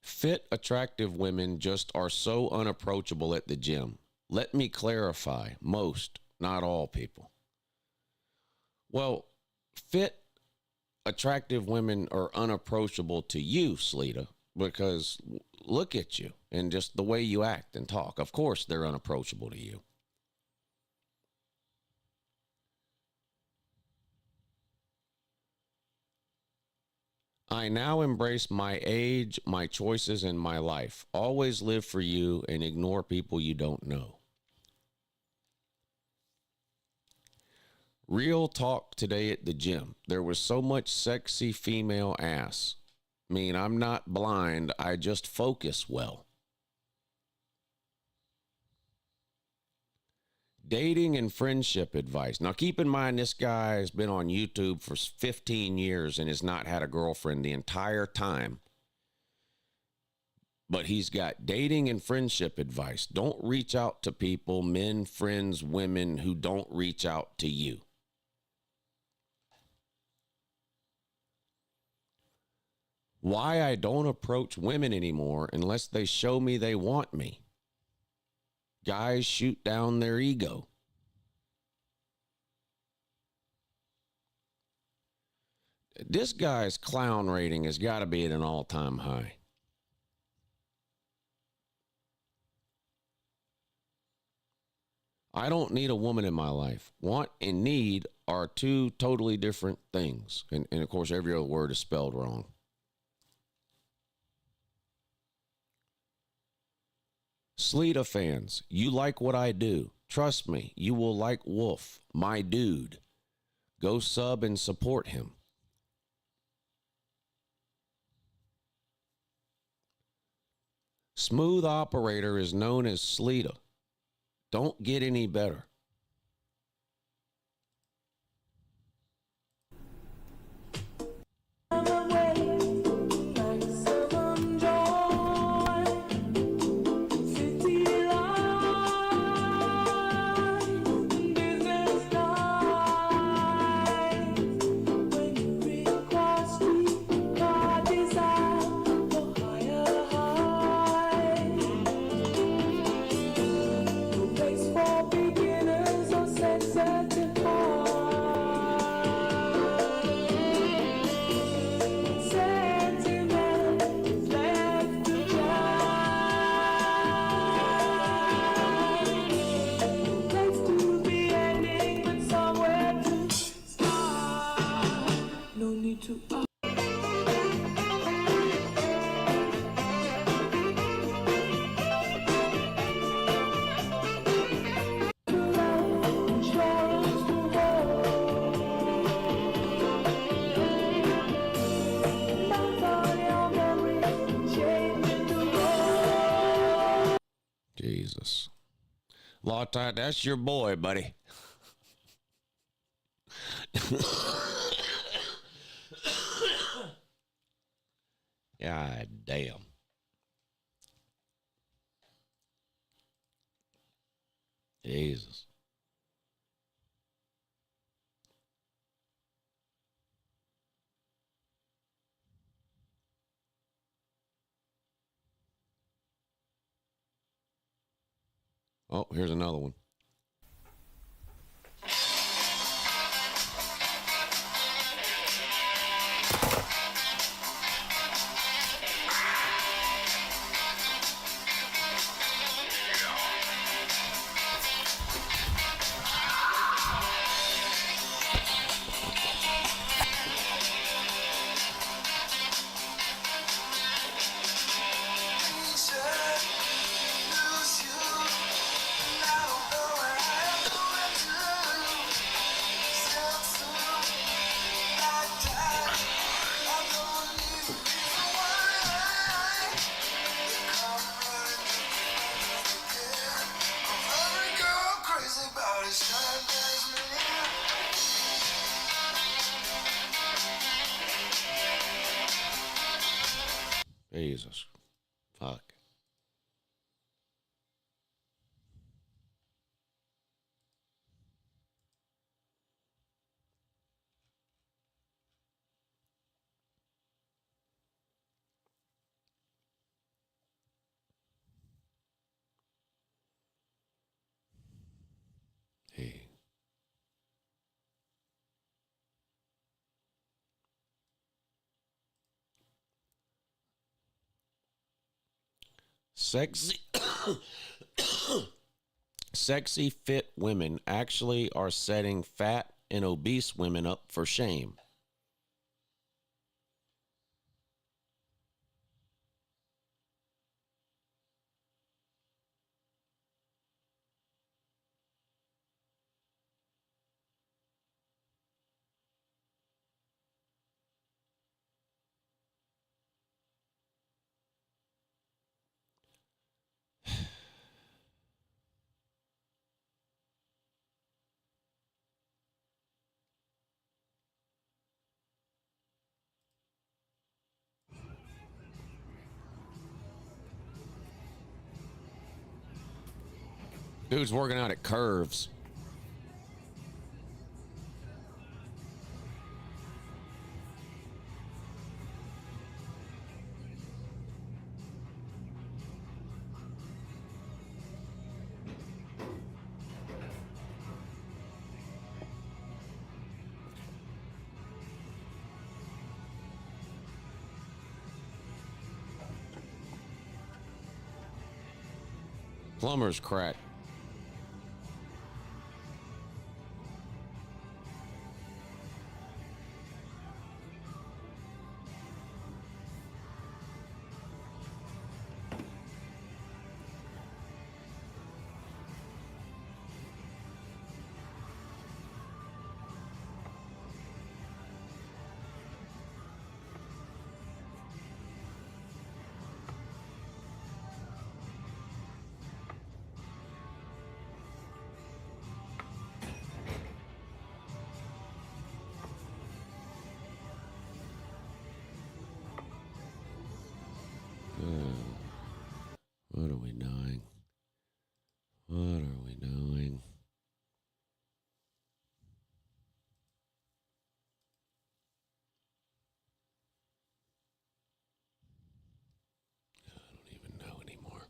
Fit, attractive women just are so unapproachable at the gym. Let me clarify, most, not all people. Well, fit, attractive women are unapproachable to you, Sleeta, because look at you and just the way you act and talk. Of course, they're unapproachable to you. I now embrace my age, my choices, and my life. Always live for you and ignore people you don't know. Real talk today at the gym. There was so much sexy female ass. I mean, I'm not blind. I just focus well. Dating and friendship advice. Now, keep in mind, this guy has been on YouTube for 15 years and has not had a girlfriend the entire time. But he's got dating and friendship advice. Don't reach out to people, men, friends, women, who don't reach out to you. Why I don't approach women anymore unless they show me they want me. Guys shoot down their ego. This guy's clown rating has got to be at an all-time high. I don't need a woman in my life. Want and need are two totally different things. And of course, every other word is spelled wrong. Sleeta fans, you like what I do. Trust me, you will like Wolf, my dude. Go sub and support him. Smooth operator is known as Sleeta. Don't get any better. Jesus. Lawtide, that's your boy, buddy. God damn. Jesus. Oh, here's another one. Jesus. Fuck. Hey. Sexy fit women actually are setting fat and obese women up for shame. Dude's working out at Curves. Plumber's crack. What are we doing? What are we doing? I don't even know anymore.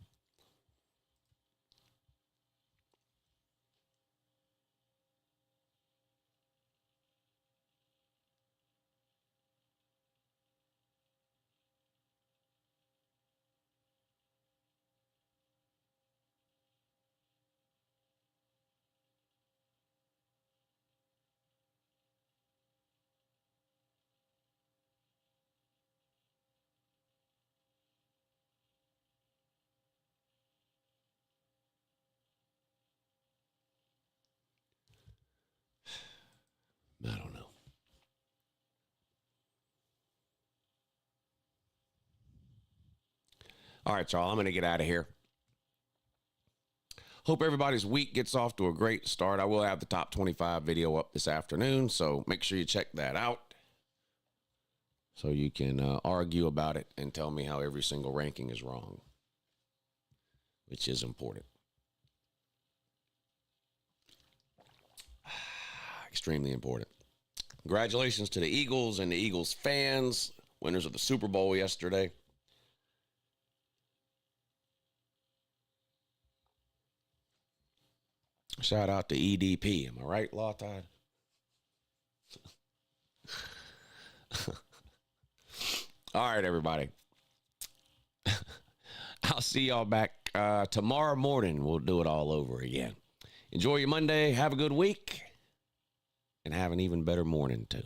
I don't know. All right, y'all, I'm going to get out of here. Hope everybody's week gets off to a great start. I will have the top 25 video up this afternoon, so make sure you check that out. So you can argue about it and tell me how every single ranking is wrong, which is important. Extremely important. Congratulations to the Eagles and the Eagles fans, winners of the Super Bowl yesterday. Shout out to EDP. Am I right, Law Tide? All right, everybody. I'll see y'all back tomorrow morning. We'll do it all over again. Enjoy your Monday. Have a good week. And have an even better morning, too.